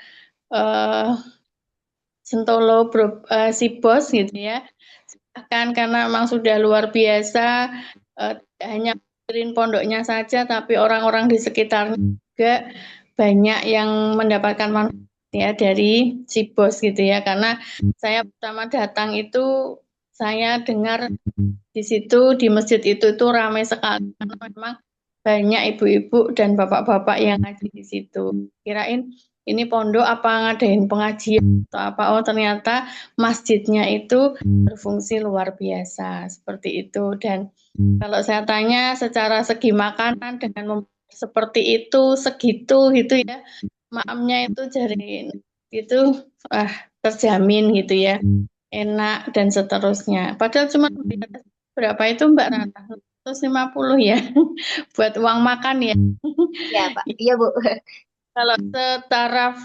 Sentolo SIBOS gitu ya silahkan karena memang sudah luar biasa tidak hanya pondoknya saja tapi orang-orang di sekitarnya juga banyak yang mendapatkan manfaat ya dari SIBOS gitu ya karena saya pertama datang itu saya dengar di situ di masjid itu ramai sekali karena memang banyak ibu-ibu dan bapak-bapak yang ngaji di situ kirain ini pondok apa ngadain pengajian atau apa oh ternyata masjidnya itu berfungsi luar biasa seperti itu dan kalau saya tanya secara segi makanan dengan seperti itu, segitu gitu ya. Maamnya itu dari itu terjamin gitu ya, enak dan seterusnya. Padahal cuma berapa itu Mbak Rata? 150 ya buat uang makan ya. Ya, Pak. Iya, Bu. Kalau setaraf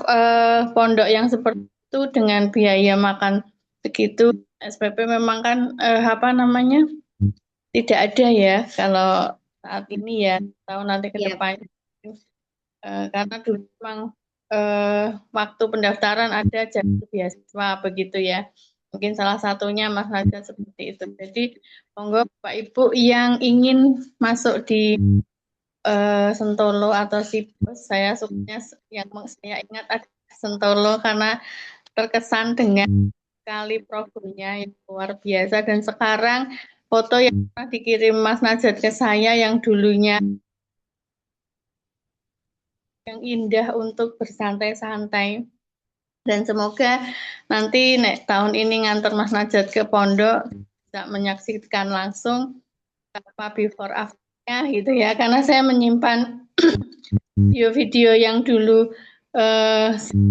pondok yang seperti itu dengan biaya makan segitu, SPP memang kan apa namanya tidak ada ya kalau saat ini ya, tahu nanti ke Iya. depan. Karena dulu memang waktu pendaftaran ada jalur beasiswa begitu ya. Mungkin salah satunya Mas Naja seperti itu. Jadi monggo Bapak Ibu yang ingin masuk di Sentolo atau Sibos, saya sukanya yang saya ingat ada Sentolo karena terkesan dengan sekali programnya yang luar biasa, dan sekarang foto yang pernah dikirim Mas Najat ke saya yang dulunya yang indah untuk bersantai-santai, dan semoga nanti tahun ini nganter Mas Najat ke pondok bisa menyaksikan langsung apa before after-nya gitu ya, karena saya menyimpan video-video yang dulu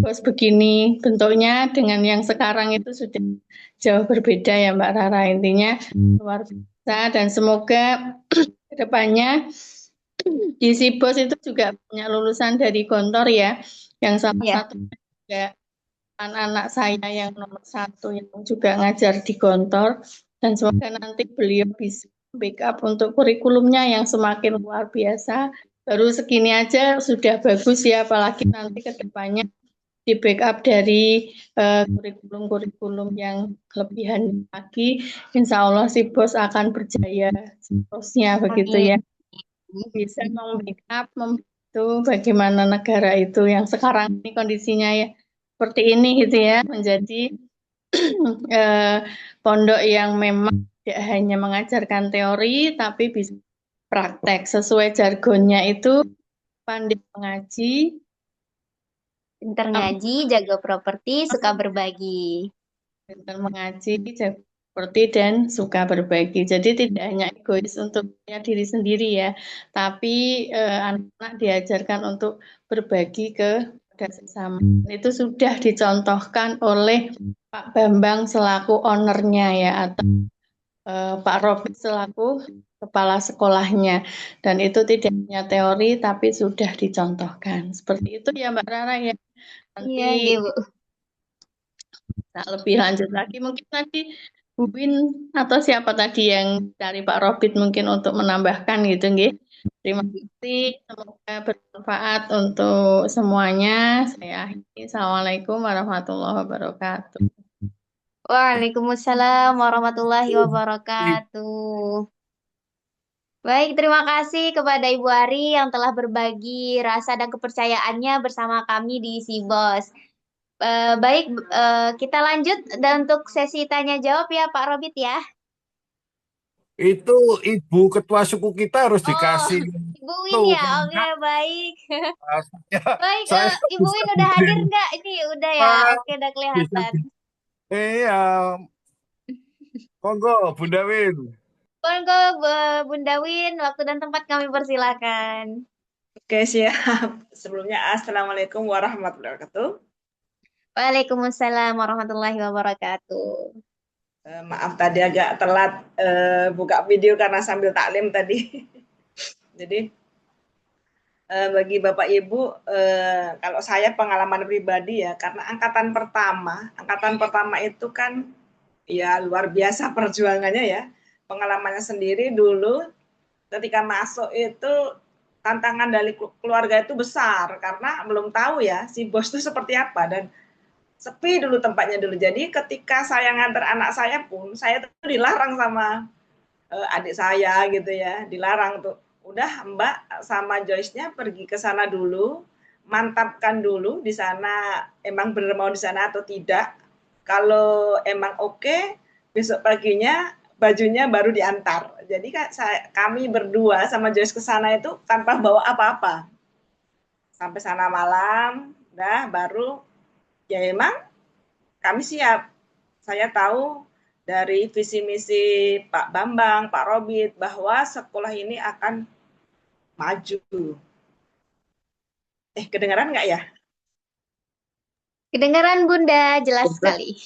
bos begini bentuknya dengan yang sekarang itu sudah jauh berbeda ya Mbak Rara. Intinya luar biasa, dan semoga kedepannya di Sibos itu juga banyak lulusan dari Gontor ya, yang salah satu juga anak-anak saya yang nomor 1 yang juga ngajar di Gontor, dan semoga nanti beliau bisa backup untuk kurikulumnya yang semakin luar biasa. Baru segini aja sudah bagus ya, apalagi nanti ke depannya di backup dari kurikulum-kurikulum yang kelebihan lagi. Insya Allah si bos akan berjaya seterusnya begitu ya. Bisa membackup, membantu bagaimana negara itu yang sekarang ini kondisinya ya seperti ini gitu ya, menjadi pondok yang memang tidak hanya mengajarkan teori tapi bisa praktek sesuai jargonnya itu, pandai mengaji, Pintar ngaji, jaga properti, suka berbagi. pintar mengaji, jaga properti, dan suka berbagi. Jadi tidak hanya egois untuk diri sendiri ya, tapi anak-anak diajarkan untuk berbagi kepada sesama. Itu sudah dicontohkan oleh Pak Bambang selaku ownernya ya, atau Pak Robi selaku kepala sekolahnya, dan itu tidak hanya teori tapi sudah dicontohkan seperti itu ya Mbak Rara ya. Nanti Iya, Bu. lebih lanjut lagi mungkin nanti Bu Win atau siapa tadi yang dari Pak Robit mungkin untuk menambahkan gitu nggih. Terima kasih, semoga bermanfaat untuk semuanya. Saya akhiri. Assalamualaikum warahmatullahi wabarakatuh. Waalaikumsalam warahmatullahi wabarakatuh. Baik, terima kasih kepada Ibu Ari yang telah berbagi rasa dan kepercayaannya bersama kami di Sibos. Baik, kita lanjut dan untuk sesi tanya jawab ya Pak Robit ya. Itu Ibu Ketua Suku kita harus dikasih. Ibu Win ya, oke baik. Baik, saya Ibu Win udah hadir nggak? Ini udah ya, oke udah kelihatan. Iya, monggo Bunda Win. Monggo Bunda Win, waktu dan tempat kami persilakan. Oke, siap. Sebelumnya Assalamualaikum warahmatullahi wabarakatuh. Waalaikumsalam warahmatullahi wabarakatuh. Maaf tadi agak telat buka video karena sambil taklim tadi. Jadi bagi Bapak Ibu, kalau saya pengalaman pribadi ya, karena angkatan pertama itu kan ya luar biasa perjuangannya ya. Pengalamannya sendiri dulu ketika masuk itu tantangan dari keluarga itu besar karena belum tahu ya si bos itu seperti apa, dan sepi dulu tempatnya dulu. Jadi ketika saya nganter anak saya pun saya tuh dilarang sama adik saya gitu ya, dilarang tuh, udah Mbak sama Joyce-nya pergi ke sana dulu, mantapkan dulu di sana emang benar mau di sana atau tidak. Kalau emang oke, besok paginya bajunya baru diantar. Jadi kami berdua sama Joyce ke sana itu tanpa bawa apa-apa. Sampai sana malam, dah baru ya emang kami siap. Saya tahu dari visi misi Pak Bambang, Pak Robit bahwa sekolah ini akan maju. Kedengaran nggak ya? Kedengaran Bunda, jelas sekali.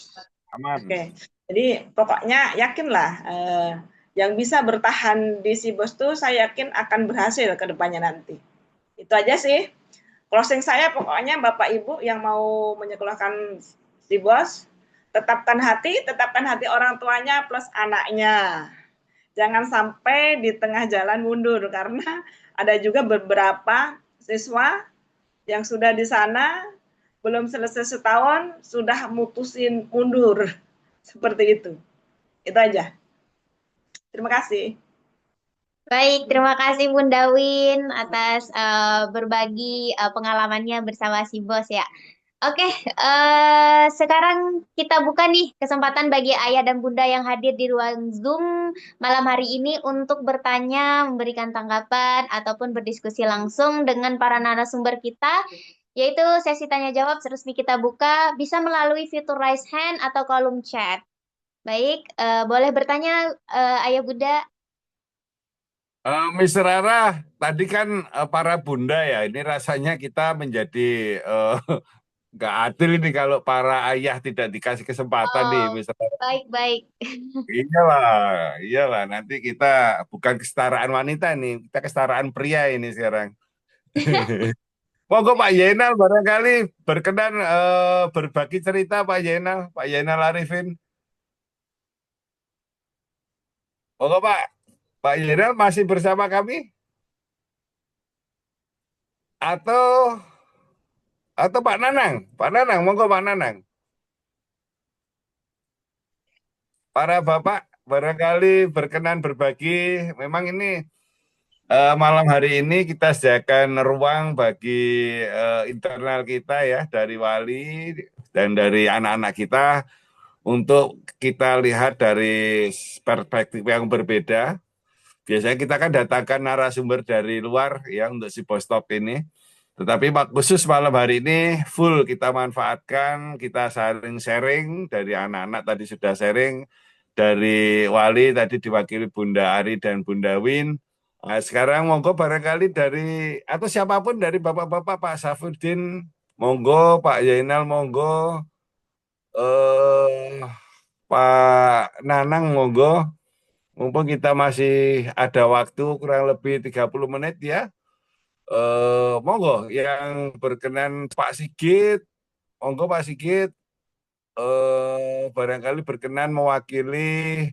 Aman. Oke, jadi pokoknya yakinlah yang bisa bertahan di SIBOS tuh saya yakin akan berhasil ke depannya nanti. Itu aja sih. Closing saya pokoknya Bapak Ibu yang mau menyekolahkan SIBOS, tetapkan hati orang tuanya plus anaknya. Jangan sampai di tengah jalan mundur karena ada juga beberapa siswa yang sudah di sana belum selesai setahun sudah mutusin mundur. Seperti itu. Itu aja. Terima kasih. Baik, terima kasih Bunda Win atas berbagi pengalamannya bersama si bos ya. Oke, sekarang kita buka nih kesempatan bagi ayah dan bunda yang hadir di ruang Zoom malam hari ini untuk bertanya, memberikan tanggapan, ataupun berdiskusi langsung dengan para narasumber kita, yaitu sesi tanya jawab resmi kita buka, bisa melalui fitur raise hand atau kolom chat. Baik, boleh bertanya ayah bunda. Miss Rara, tadi kan para bunda ya, ini rasanya kita menjadi nggak adil ini kalau para ayah tidak dikasih kesempatan nih, Oh, Miss Rara. baik-baik. Iyalah, nanti kita bukan kesetaraan wanita nih, kita kesetaraan pria ini sekarang. Monggo Pak Yenal barangkali berkenan berbagi cerita Pak Yenal Arifin. Monggo Pak Yenal masih bersama kami? Atau Pak Nanang, monggo Pak Nanang. Para bapak barangkali berkenan berbagi. Memang ini malam hari ini kita sediakan ruang bagi internal kita ya, dari wali dan dari anak-anak kita untuk kita lihat dari perspektif yang berbeda. Biasanya kita kan datangkan narasumber dari luar ya untuk si Postop ini. Tetapi khusus malam hari ini full kita manfaatkan, kita saling sharing dari anak-anak tadi sudah sharing, dari wali tadi diwakili Bunda Ari dan Bunda Win. Nah, sekarang monggo barangkali dari atau siapapun dari bapak-bapak, Pak Safuddin, monggo, Pak Yainal, monggo, Pak Nanang, monggo. Mumpung kita masih ada waktu kurang lebih 30 menit ya. Monggo yang berkenan Pak Sigit, monggo Pak Sigit, barangkali berkenan mewakili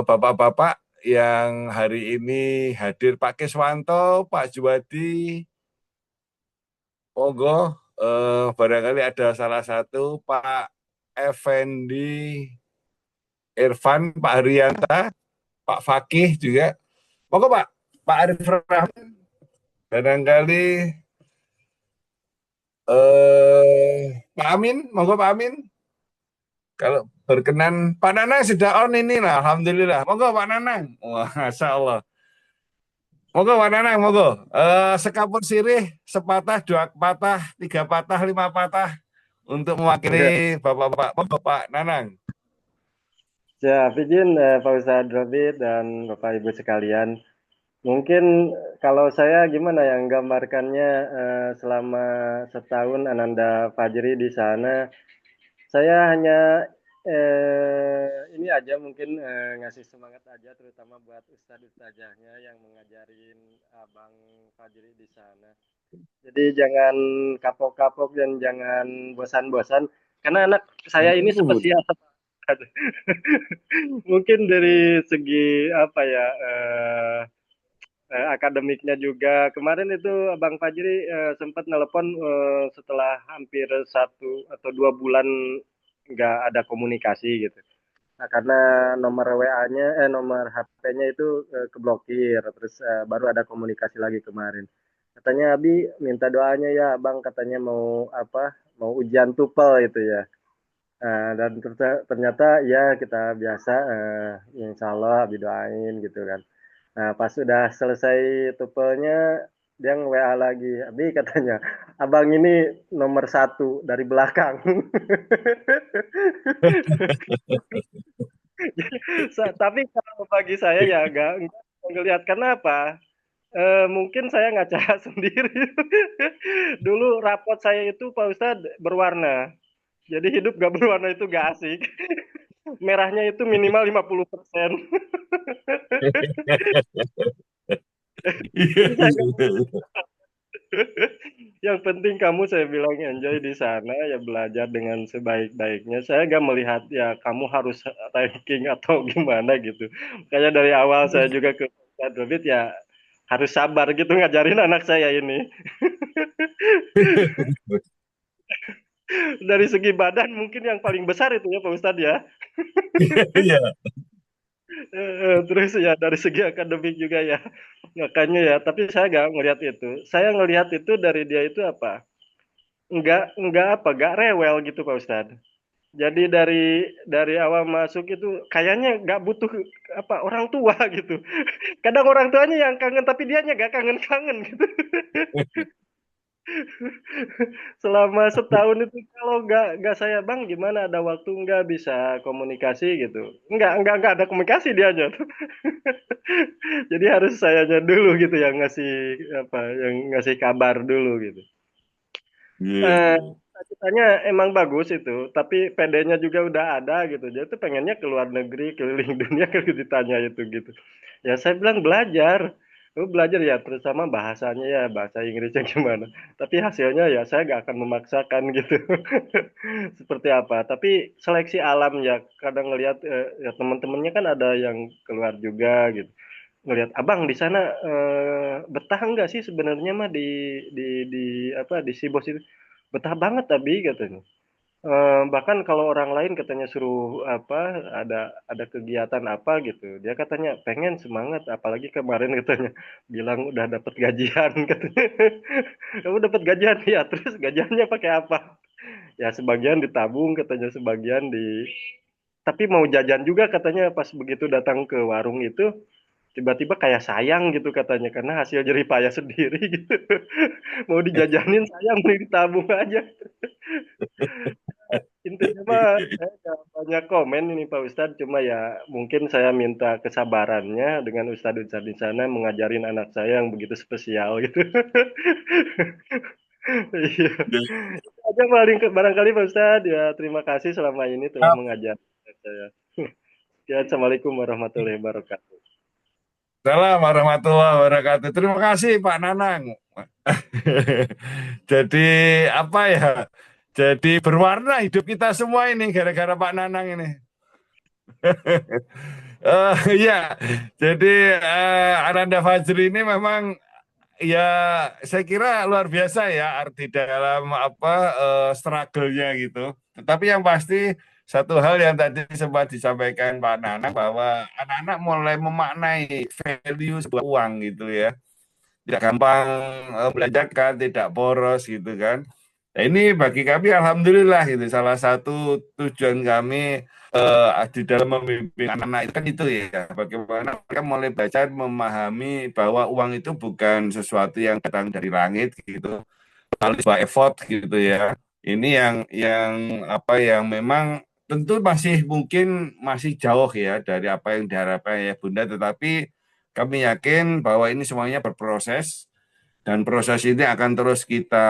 bapak-bapak yang hari ini hadir, Pak Keswanto, Pak Juwadi, monggo barangkali ada salah satu Pak Effendi Irfan, Pak Haryanta, Pak Fakih juga, monggo Pak Arif Rahman, barangkali Pak Amin, monggo Pak Amin. Kalau berkenan, Pak Nanang sudah on ini lah, alhamdulillah. Monggo Pak Nanang. Wah, Masya Allah. Monggo Pak Nanang, monggo. Sekapur sirih, sepatah, dua patah, tiga patah, lima patah untuk mewakili bapak-bapak. Monggo Pak Nanang. Ya, izin Pak Ustadz Robit dan Bapak Ibu sekalian. Mungkin kalau saya gimana yang gambarkannya selama setahun Ananda Fajri di sana, saya hanya ini aja mungkin ngasih semangat aja, terutama buat ustadz-ustadzahnya yang mengajarin Abang Fajri di sana. Jadi jangan kapok-kapok dan jangan bosan-bosan, karena anak saya ini spesial. Mungkin dari segi apa ya, akademiknya juga. Kemarin itu Abang Fajri sempat nelpon setelah hampir 1 atau 2 bulan nggak ada komunikasi gitu. Nah, karena nomor WA-nya, nomor HP-nya itu keblokir, terus baru ada komunikasi lagi kemarin. Katanya Abi minta doanya ya, Abang katanya mau ujian TOEFL itu ya. Dan ternyata ya kita biasa, insya Allah Abi doain gitu kan. Nah pas sudah selesai TOEFL-nya dia nge-WA lagi, Abi katanya Abang ini nomor 1 dari belakang. Tapi kalau bagi saya ya enggak ngelihat, kenapa? Mungkin saya ngaca sendiri. Dulu rapot saya itu Pak Ustadz berwarna. Jadi hidup gak berwarna itu gak asik. Merahnya itu minimal 50%. Jadi saya yang penting kamu saya bilang enjoy di sana ya belajar dengan sebaik-baiknya. Saya gak melihat ya kamu harus ranking atau gimana gitu. Kayak dari awal saya juga ke Ustadz Robit ya harus sabar gitu ngajarin anak saya ini. Dari segi badan mungkin yang paling besar itu ya Pak Ustadz ya. Iya. Terus ya dari segi akademik juga ya. Makanya ya, tapi saya nggak ngelihat itu. Saya ngelihat itu dari dia itu apa? Nggak rewel gitu Pak Ustadz. Jadi dari awal masuk itu kayaknya nggak butuh apa orang tua gitu. Kadang orang tuanya yang kangen tapi dianya nggak kangen-kangen gitu. Selama setahun itu kalau nggak saya bang gimana ada waktu nggak bisa komunikasi gitu. Nggak ada komunikasi dianya tuh. Jadi harus sayanya dulu gitu yang ngasih apa yang ngasih kabar dulu gitu. Eh, Cita-citanya emang bagus itu, tapi PD-nya juga udah ada gitu. Dia tuh pengennya ke luar negeri, keliling dunia kalau ditanya itu gitu. Ya saya bilang belajar. Lu belajar ya, terutama bahasanya ya, bahasa Inggrisnya gimana. Tapi hasilnya ya saya gak akan memaksakan gitu. Seperti apa. Tapi seleksi alam ya, kadang ngelihat ya teman-temannya kan ada yang keluar juga gitu. Ngelihat abang di sana betah nggak sih sebenarnya mah di apa di Sibos itu betah banget tapi katanya. Bahkan kalau orang lain katanya suruh apa ada kegiatan apa gitu dia katanya pengen semangat apalagi kemarin katanya bilang udah dapat gajian katanya. Kamu dapat gajian ya terus gajiannya pakai apa ya sebagian ditabung katanya sebagian di tapi mau jajan juga katanya pas begitu datang ke warung itu tiba-tiba kayak sayang gitu katanya karena hasil jerih payah sendiri gitu. Mau dijajanin sayang mau ditabung aja. Intinya mah saya nggak banyak komen ini Pak Ustadz cuma ya mungkin saya minta kesabarannya dengan Ustadz di sana mengajarin anak saya yang begitu spesial gitu. Iya. Itu aja barangkali Pak Ustadz ya terima kasih selama ini telah mengajar saya. Ya, Assalamualaikum warahmatullahi wabarakatuh. Assalamualaikum warahmatullahi wabarakatuh. Terima kasih Pak Nanang. Jadi apa ya? Jadi berwarna hidup kita semua ini gara-gara Pak Nanang ini. Ya, jadi Ananda Fajri ini memang ya saya kira luar biasa ya arti dalam apa struggle-nya gitu. Tetapi yang pasti satu hal yang tadi sempat disampaikan Pak Nanang bahwa anak-anak mulai memaknai value sebuah uang gitu ya. Tidak gampang belanjakan, tidak boros gitu kan. Nah, ini bagi kami alhamdulillah itu salah satu tujuan kami di dalam memimpin anak-anak itu kan itu ya. Bagaimana mereka mulai belajar memahami bahwa uang itu bukan sesuatu yang datang dari langit gitu. Lalu sebuah effort gitu ya. Ini yang apa yang memang tentu masih mungkin masih jauh ya dari apa yang diharapkan ya Bunda, tetapi kami yakin bahwa ini semuanya berproses dan proses ini akan terus kita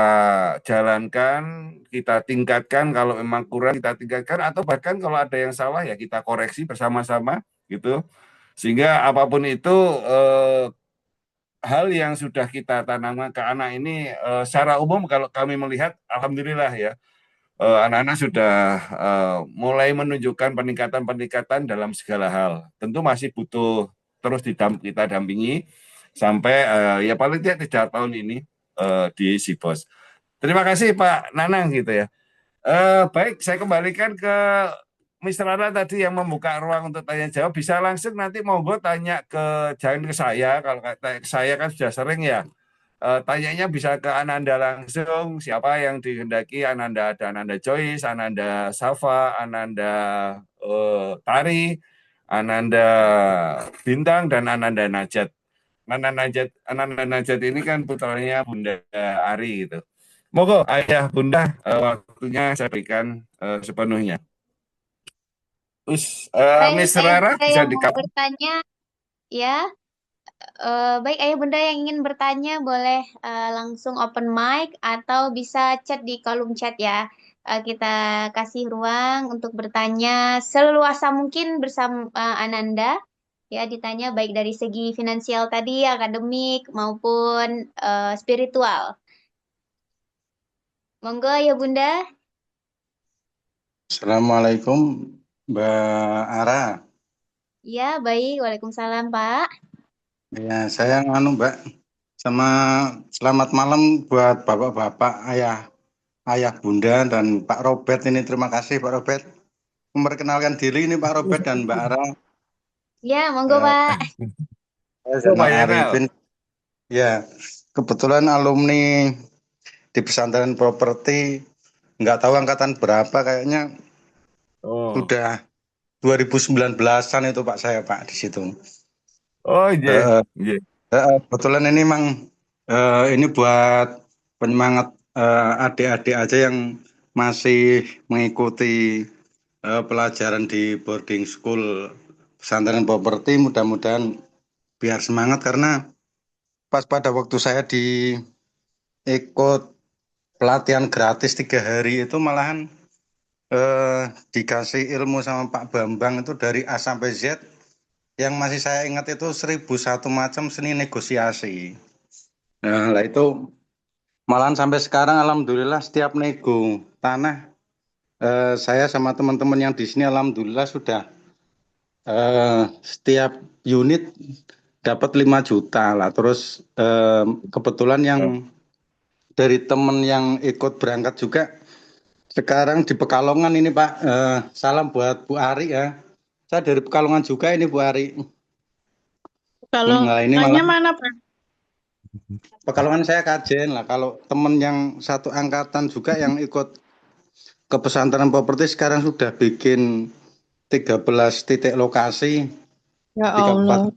jalankan, kita tingkatkan kalau memang kurang kita tingkatkan atau bahkan kalau ada yang salah ya kita koreksi bersama-sama gitu. Sehingga apapun itu hal yang sudah kita tanamkan ke anak ini secara umum kalau kami melihat alhamdulillah ya anak-anak sudah mulai menunjukkan peningkatan-peningkatan dalam segala hal. Tentu masih butuh terus kita dampingi sampai ya paling tidak 3 tahun ini di Sibos. Terima kasih Pak Nanang gitu ya. Baik, saya kembalikan ke Mr. Rara tadi yang membuka ruang untuk tanya jawab. Bisa langsung nanti monggo tanya jangan ke saya. Kalau tanya ke saya kan sudah sering ya. Tanyanya bisa ke Ananda langsung, siapa yang dikehendaki. Ananda ada Ananda Joyce, Ananda Safa, Ananda Tari, Ananda Bintang, dan Ananda Najat. Ananda Najat ini kan putranya Bunda Ari gitu. Monggo ayah Bunda, waktunya saya berikan sepenuhnya. Miss Rara bisa Saya mau dikatakan. bertanya ya. Baik, Ayah Bunda yang ingin bertanya boleh langsung open mic atau bisa chat di kolom chat ya. Kita kasih ruang untuk bertanya seluasa mungkin bersama Ananda. Ya, ditanya baik dari segi finansial tadi, akademik maupun spiritual. Monggo Ayah Bunda. Assalamualaikum Mbak Ara. Ya, baik. Waalaikumsalam, Pak. Ya, saya Mbak. Sama selamat malam buat bapak-bapak, ayah Bunda dan Pak Robert ini. Terima kasih Pak Robert. Memperkenalkan diri ini Pak Robert dan Mbak Ara. Ya, monggo Eh, Pak. Saya Pak Zainal Yanal. Arifin. Ya, kebetulan alumni di pesantren properti. Nggak tahu angkatan berapa, kayaknya Oh, sudah 2019-an itu Pak saya Pak di situ. oh iya, Eh, iya. Kebetulan ini memang ini buat penyemangat adik-adik aja yang masih mengikuti pelajaran di boarding school pesantren properti. Mudah-mudahan biar semangat, karena pas pada waktu saya ikut pelatihan gratis 3 hari itu malahan dikasih ilmu sama Pak Bambang itu dari A sampai Z. Yang masih saya ingat itu 1001 macam seni negosiasi. Nah, lah itu malahan sampai sekarang alhamdulillah setiap nego tanah saya sama teman-teman yang di sini alhamdulillah sudah setiap unit dapat 5 juta lah. Terus kebetulan yang dari teman yang ikut berangkat juga sekarang di Pekalongan ini Pak, salam buat Bu Ari ya. Saya dari Pekalongan juga ini Bu Ari. Kalau Nah, ini tanya malah mana Pak? Pekalongan saya kajen lah. Kalau teman yang satu angkatan juga yang ikut ke pesantren properti sekarang sudah bikin 13 titik lokasi Ya di Allah. Kabupaten.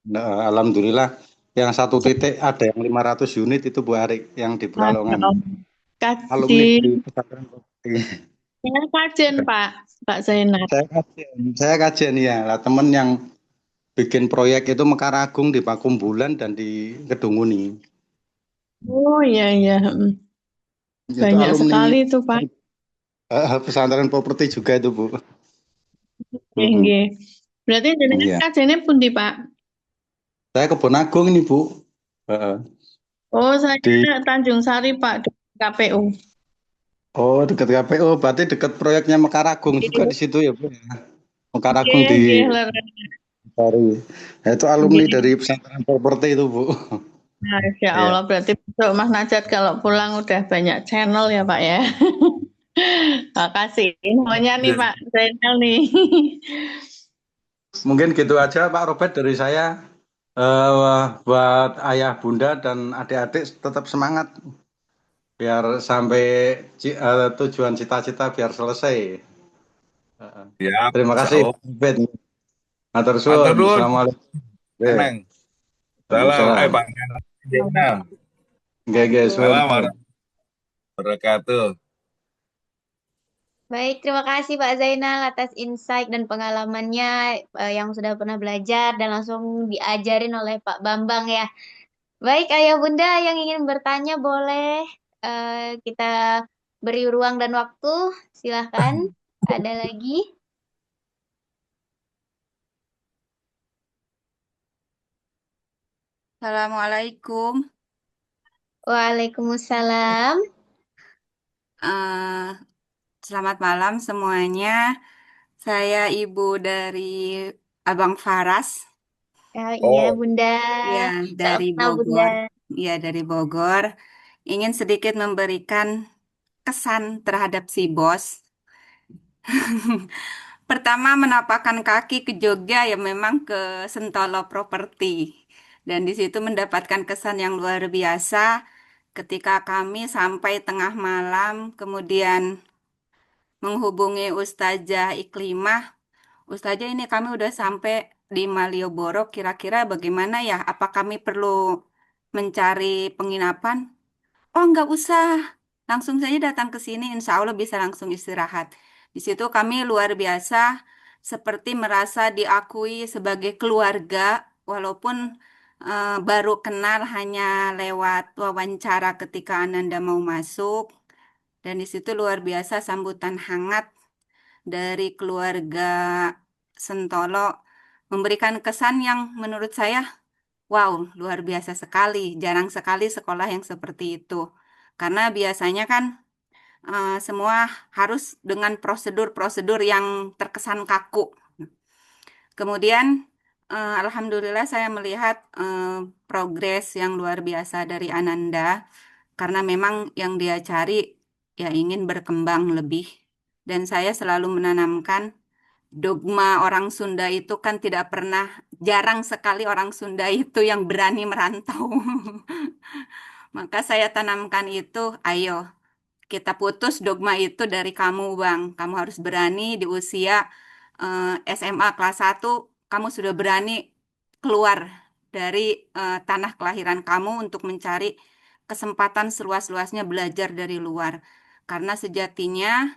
Nah, alhamdulillah yang satu titik ada yang 500 unit itu Bu Ari yang di Masya Pekalongan. Allah. Alumni Di di pesantren properti. saya kajen Pak Zainal. Saya kajian ya lah, temen yang bikin proyek itu Mekar Agung di Pakumbulan dan di Kedunguni. Oh iya iya. Itu Banyak alumni sekali itu Pak. pesantren properti juga itu Bu. Nggih. Berarti jenengan Iya. kajene pundi Pak? Saya Kebon Agung ini Bu. Oh saya Di Tanjung Sari Pak, di KPU. Oh, dekat KPU, berarti dekat proyeknya Mekar Agung juga di situ ya Bu. Mekar Agung Nggih, nggih, di leren. Baru. Nah, itu alumni Nggih. dari pesantren properti itu Bu. Masya Iya. Allah, berarti besok Mas Najat kalau pulang udah banyak channel ya Pak ya. Makasih infonya nih Iya. Pak Zainal nih. Mungkin gitu aja Pak Robert dari saya. Buat ayah bunda dan adik-adik tetap semangat biar sampai tujuan cita-cita biar selesai. Siap, Terima insya kasih. Allah. Matur Matur suwun. nuwun. Assalamualaikum. Tenang. Salam, Pak Zainal. Nggih, suwun. Salam warahmatullahi wabarakatuh. Baik, terima kasih Pak Zainal atas insight dan pengalamannya yang sudah pernah belajar dan langsung diajarin oleh Pak Bambang ya. Baik, Ayah Bunda yang ingin bertanya boleh kita beri ruang dan waktu. Silahkan. Ada lagi? Assalamualaikum. Waalaikumsalam. Selamat malam semuanya. Saya ibu dari Abang Faras. Iya, Bunda. Ya, Salam dari kenal, Bunda. Bogor. Ya, dari Bogor. Ingin sedikit memberikan kesan terhadap si bos. Pertama, menapakkan kaki ke Jogja ya memang ke Sentolo Properti. Dan di situ mendapatkan kesan yang luar biasa ketika kami sampai tengah malam, kemudian menghubungi Ustazah Iklimah. Ustazah, ini kami udah sampai di Malioboro, kira-kira bagaimana ya? Apa kami perlu mencari penginapan? Oh, nggak usah. Langsung saja datang ke sini, insya Allah bisa langsung istirahat. Di situ kami luar biasa, seperti merasa diakui sebagai keluarga, walaupun baru kenal hanya lewat wawancara ketika Ananda mau masuk. Dan di situ luar biasa sambutan hangat dari keluarga Sentolo memberikan kesan yang menurut saya, wow, luar biasa sekali. Jarang sekali sekolah yang seperti itu. Karena biasanya kan semua harus dengan prosedur-prosedur yang terkesan kaku. Kemudian, alhamdulillah saya melihat progres yang luar biasa dari Ananda, karena memang yang dia cari ya ingin berkembang lebih. Dan saya selalu menanamkan dogma orang Sunda itu kan tidak pernah, jarang sekali orang Sunda itu yang berani merantau. Maka saya tanamkan itu, ayo kita putus dogma itu dari kamu, Bang. Kamu harus berani di usia SMA kelas 1, kamu sudah berani keluar dari tanah kelahiran kamu untuk mencari kesempatan seluas-luasnya belajar dari luar. Karena sejatinya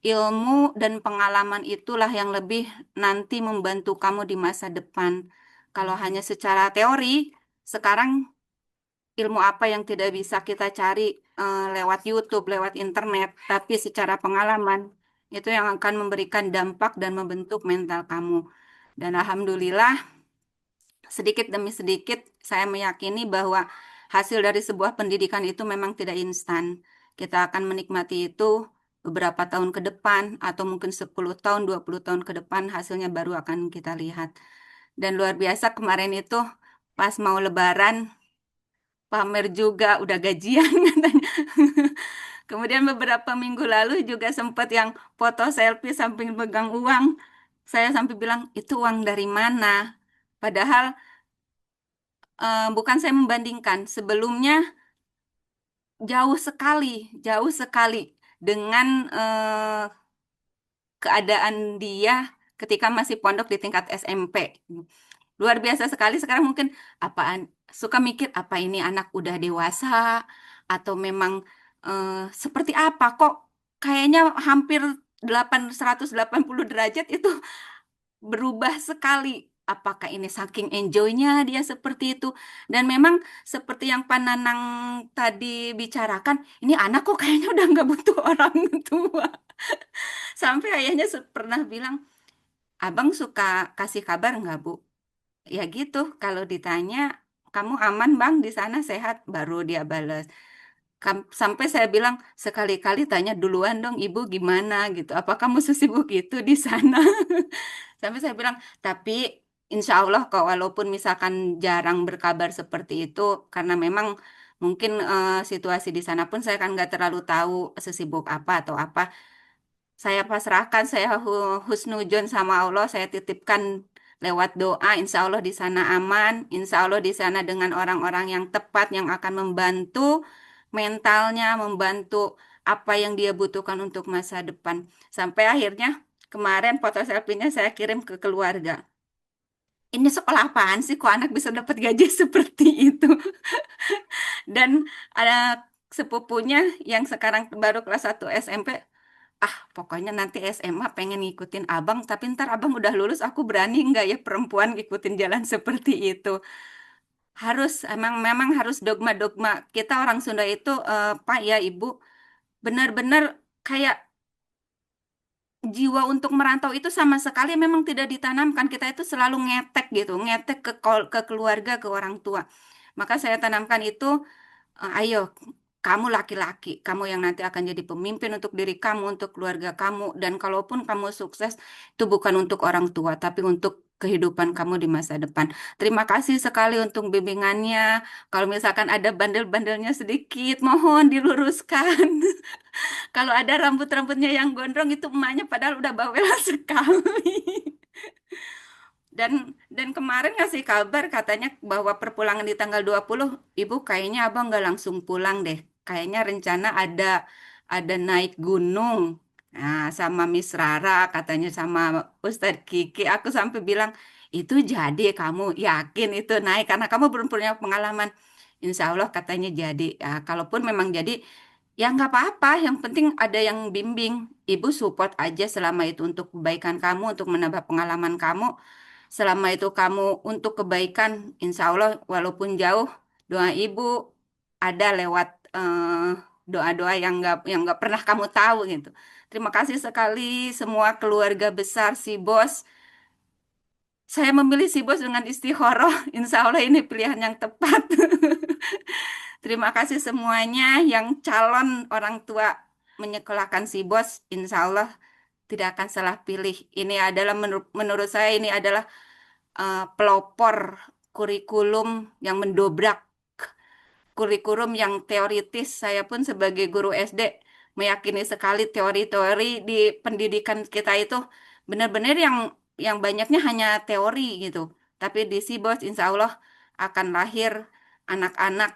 ilmu dan pengalaman itulah yang lebih nanti membantu kamu di masa depan. Kalau hanya secara teori, sekarang ilmu apa yang tidak bisa kita cari lewat YouTube, lewat internet, tapi secara pengalaman itu yang akan memberikan dampak dan membentuk mental kamu. Dan alhamdulillah, sedikit demi sedikit saya meyakini bahwa hasil dari sebuah pendidikan itu memang tidak instan. Kita akan menikmati itu beberapa tahun ke depan, atau mungkin 10 tahun, 20 tahun ke depan, hasilnya baru akan kita lihat. Dan luar biasa kemarin itu pas mau lebaran, pamer juga udah gajian katanya. Kemudian beberapa minggu lalu juga sempat yang foto selfie sambil pegang uang. Saya sampai bilang, itu uang dari mana? Padahal bukan saya membandingkan. Sebelumnya jauh sekali dengan keadaan dia ketika masih pondok di tingkat SMP. Luar biasa sekali. Sekarang mungkin suka mikir apa ini anak udah dewasa atau memang seperti apa kok kayaknya hampir 180 derajat itu berubah sekali. Apakah ini saking enjoy-nya dia seperti itu? Dan memang seperti yang Pak Nanang tadi bicarakan, ini anak kok kayaknya udah nggak butuh orang tua. Sampai ayahnya pernah bilang, abang suka kasih kabar nggak, Bu? Ya gitu, kalau ditanya, kamu aman bang di sana sehat? Baru dia balas. Sampai saya bilang, sekali-kali tanya duluan dong ibu gimana gitu. Apa kamu sesibuk itu di sana? Sampai saya bilang, tapi insya Allah kok walaupun misalkan jarang berkabar seperti itu, karena memang mungkin situasi di sana pun saya kan nggak terlalu tahu sesibuk apa atau apa. Saya pasrahkan, saya husnujon sama Allah, saya titipkan lewat doa, insya Allah di sana aman, insya Allah di sana dengan orang-orang yang tepat yang akan membantu mentalnya, membantu apa yang dia butuhkan untuk masa depan. Sampai akhirnya kemarin foto selfie-nya saya kirim ke keluarga. Ini sekolah apaan sih kok anak bisa dapat gaji seperti itu? Dan ada sepupunya yang sekarang baru kelas 1 SMP, pokoknya nanti SMA pengen ngikutin abang, tapi ntar abang udah lulus, aku berani nggak ya perempuan ngikutin jalan seperti itu. Memang harus dogma-dogma. Kita orang Sunda itu, Pak ya Ibu, benar-benar kayak jiwa untuk merantau itu sama sekali memang tidak ditanamkan. Kita itu selalu ngetek gitu, ngetek ke keluarga, ke orang tua. Maka saya tanamkan itu, ayo kamu laki-laki, kamu yang nanti akan jadi pemimpin untuk diri kamu, untuk keluarga kamu, dan kalaupun kamu sukses, itu bukan untuk orang tua, tapi untuk kehidupan kamu di masa depan. Terima kasih sekali untuk bimbingannya. Kalau misalkan ada bandel-bandelnya sedikit, mohon diluruskan. Kalau ada rambut-rambutnya yang gondrong, itu emaknya padahal udah bawel sekali. Dan kemarin ngasih kabar katanya bahwa perpulangan di tanggal 20, Ibu kayaknya abang nggak langsung pulang deh. Kayaknya rencana ada naik gunung. Nah, sama Miss Rara katanya sama Ustadz Kiki. Aku sampai bilang, itu jadi kamu yakin itu naik karena kamu belum punya pengalaman. Insya Allah katanya jadi. Ya, kalaupun memang jadi, ya nggak apa-apa. Yang penting ada yang bimbing. Ibu support aja selama itu untuk kebaikan kamu, untuk menambah pengalaman kamu. selama itu kamu untuk kebaikan, insya Allah walaupun jauh, doa ibu ada lewat doa-doa yang nggak pernah kamu tahu gitu. Terima kasih sekali semua keluarga besar si Bos. Saya memilih si Bos dengan istikharah. Insya Allah ini pilihan yang tepat. Terima kasih semuanya yang calon orang tua menyekolahkan si Bos. Insya Allah tidak akan salah pilih. Ini adalah menurut saya ini adalah pelopor kurikulum yang mendobrak kurikulum yang teoritis. Saya pun sebagai guru SD meyakini sekali teori-teori di pendidikan kita itu benar-benar yang banyaknya hanya teori gitu. Tapi di Sibos insya Allah akan lahir anak-anak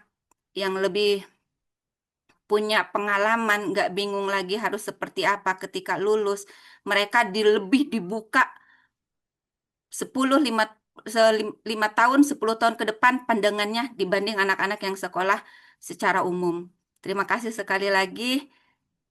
yang lebih punya pengalaman, nggak bingung lagi harus seperti apa ketika lulus. Mereka lebih dibuka 5 tahun, 10 tahun ke depan pandangannya dibanding anak-anak yang sekolah secara umum. Terima kasih sekali lagi.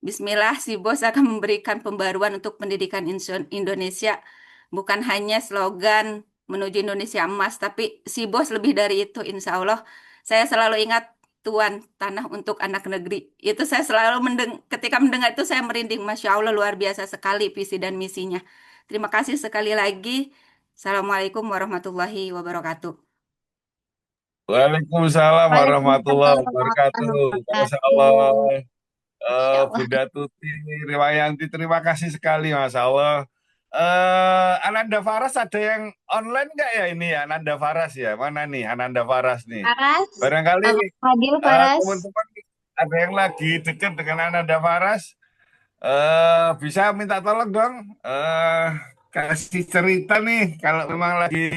Bismillah, si Bos akan memberikan pembaruan untuk pendidikan Indonesia. Bukan hanya slogan menuju Indonesia emas, tapi si Bos lebih dari itu, insya Allah. Saya selalu ingat Tuan Tanah untuk Anak Negeri. Itu saya selalu ketika mendengar itu saya merinding. Masya Allah, luar biasa sekali visi dan misinya. Terima kasih sekali lagi. Assalamualaikum warahmatullahi wabarakatuh. Waalaikumsalam warahmatullahi wabarakatuh. Masya Allah. Bunda Tuti, Riwayanti, terima kasih sekali, Masya Allah. Ananda Faras ada yang online nggak ya ini ya, Ananda Faras ya? Mana nih Ananda Faras nih? Faras, Barangkali hadir Faras. teman-teman ada yang lagi dekat dengan Ananda Faras, bisa minta tolong dong, kasih cerita nih kalau memang lagi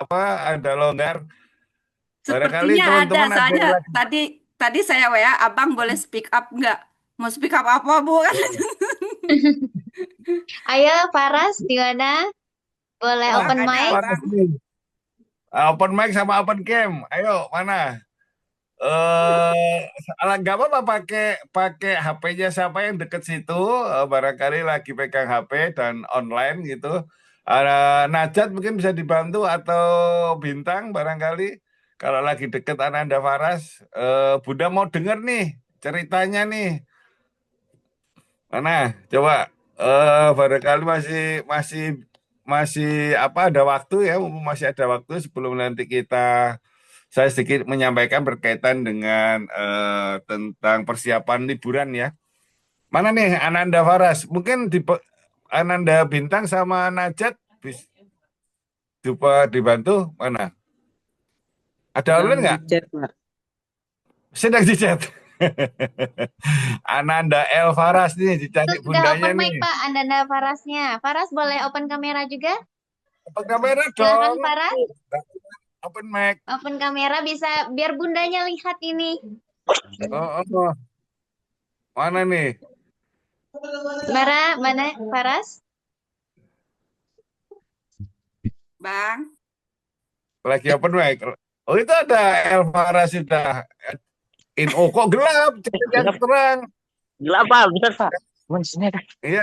ada longgar. Barangkali Sepertinya teman-teman ada, ada yang soalnya lagi. tadi saya WA, Abang boleh speak up nggak? Mau speak up apa, Bu? Ayo Faras, di mana? Boleh open mic? Faras nih. Open mic sama open cam. Ayo, mana? Nggak apa-apa pakai HP-nya siapa yang deket situ, barangkali lagi pegang HP dan online gitu. Najat mungkin bisa dibantu atau Bintang barangkali kalau lagi deket Ananda Faras. Bunda mau denger nih ceritanya nih. Mana? Coba barangkali masih ada waktu ya, mumpung masih ada waktu sebelum nanti saya sedikit menyampaikan berkaitan dengan tentang persiapan liburan ya. Mana nih Ananda Faras? Mungkin Ananda Bintang sama Najat coba dibantu mana? Ada online nggak? Sedang di chat. Ananda El Faras nih dicari Itu sudah bundanya open mic nih. Pak, Ananda Farasnya. Faras boleh open kamera juga? Open kamera Silakan dong. Faras. Open mic. Open kamera bisa biar bundanya lihat ini. Oh. Mana nih? Mana Faras? Bang. Lagi open mic. Oh itu ada El Faras sudah. Kok gelap? Yang terang. Gelap Pak, bener Pak. Iya,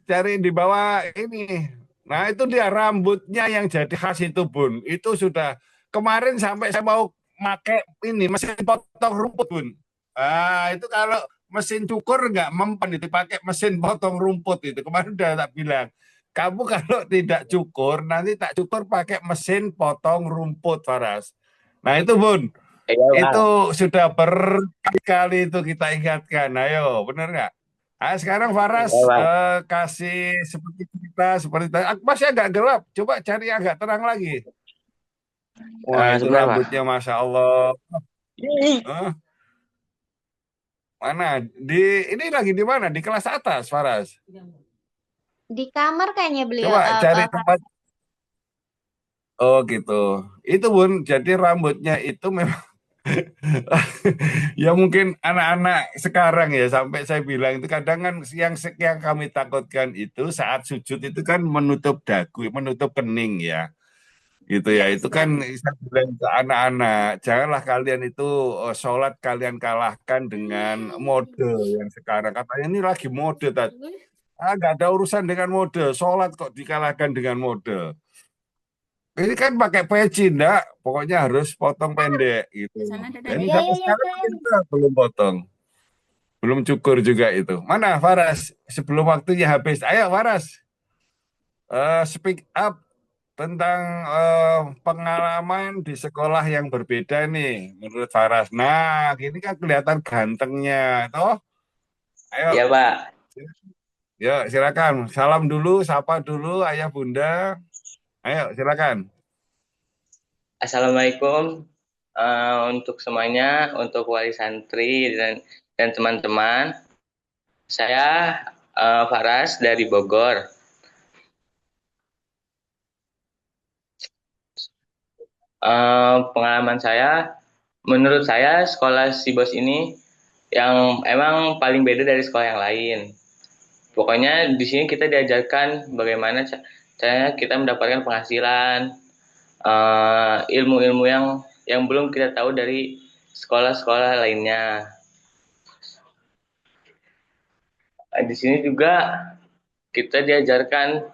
cari di bawah ini. Nah itu dia rambutnya yang jadi khas itu Bun. Itu sudah kemarin sampai saya mau pakai ini mesin potong rumput Bun. Itu kalau mesin cukur nggak mempan itu pakai mesin potong rumput itu. Kemarin udah tak bilang. Kamu kalau tidak cukur nanti tak cukur pakai mesin potong rumput Faras. Nah itu Bun. Itu sudah berkali-kali itu kita ingatkan. Ayo, benar nggak? Sekarang Faras kasih seperti masih agak gelap. Coba cari agak terang lagi. Wah, itu rambutnya Masya Allah. Mana? Ini lagi di mana? Di kelas atas, Faras? Di kamar kayaknya beliau. Coba cari tempat. Oh gitu. Itu Bun, jadi rambutnya itu memang ya mungkin anak-anak sekarang ya sampai saya bilang itu kadang kan yang kami takutkan itu saat sujud itu kan menutup dagu, menutup kening ya. Gitu ya. Itu kan saya bilang ke anak-anak, janganlah kalian itu sholat kalian kalahkan dengan mode yang sekarang. Katanya ini lagi mode tadi. Nggak ada urusan dengan mode, sholat kok dikalahkan dengan mode. Ini kan pakai peci, enggak? Pokoknya harus potong pendek gitu. Sana ada Dan Dani. Ya, sampai ya, ya, sekarang saya. kita belum potong, belum cukur juga itu. Mana Faras? Sebelum waktunya habis. Ayo Faras, speak up tentang pengalaman di sekolah yang berbeda nih menurut Faras. Nah, ini kan kelihatan gantengnya, toh? Ayo, Ya Pak, yuk silakan. Salam dulu, sapa dulu ayah bunda. Ayo silakan. Assalamualaikum untuk semuanya, untuk wali santri dan teman-teman. Saya Faras dari Bogor. Pengalaman saya, menurut saya sekolah Sibos ini yang emang paling beda dari sekolah yang lain. Pokoknya di sini kita diajarkan bagaimana caranya kita mendapatkan penghasilan, ilmu-ilmu yang belum kita tahu dari sekolah-sekolah lainnya. Di sini juga kita diajarkan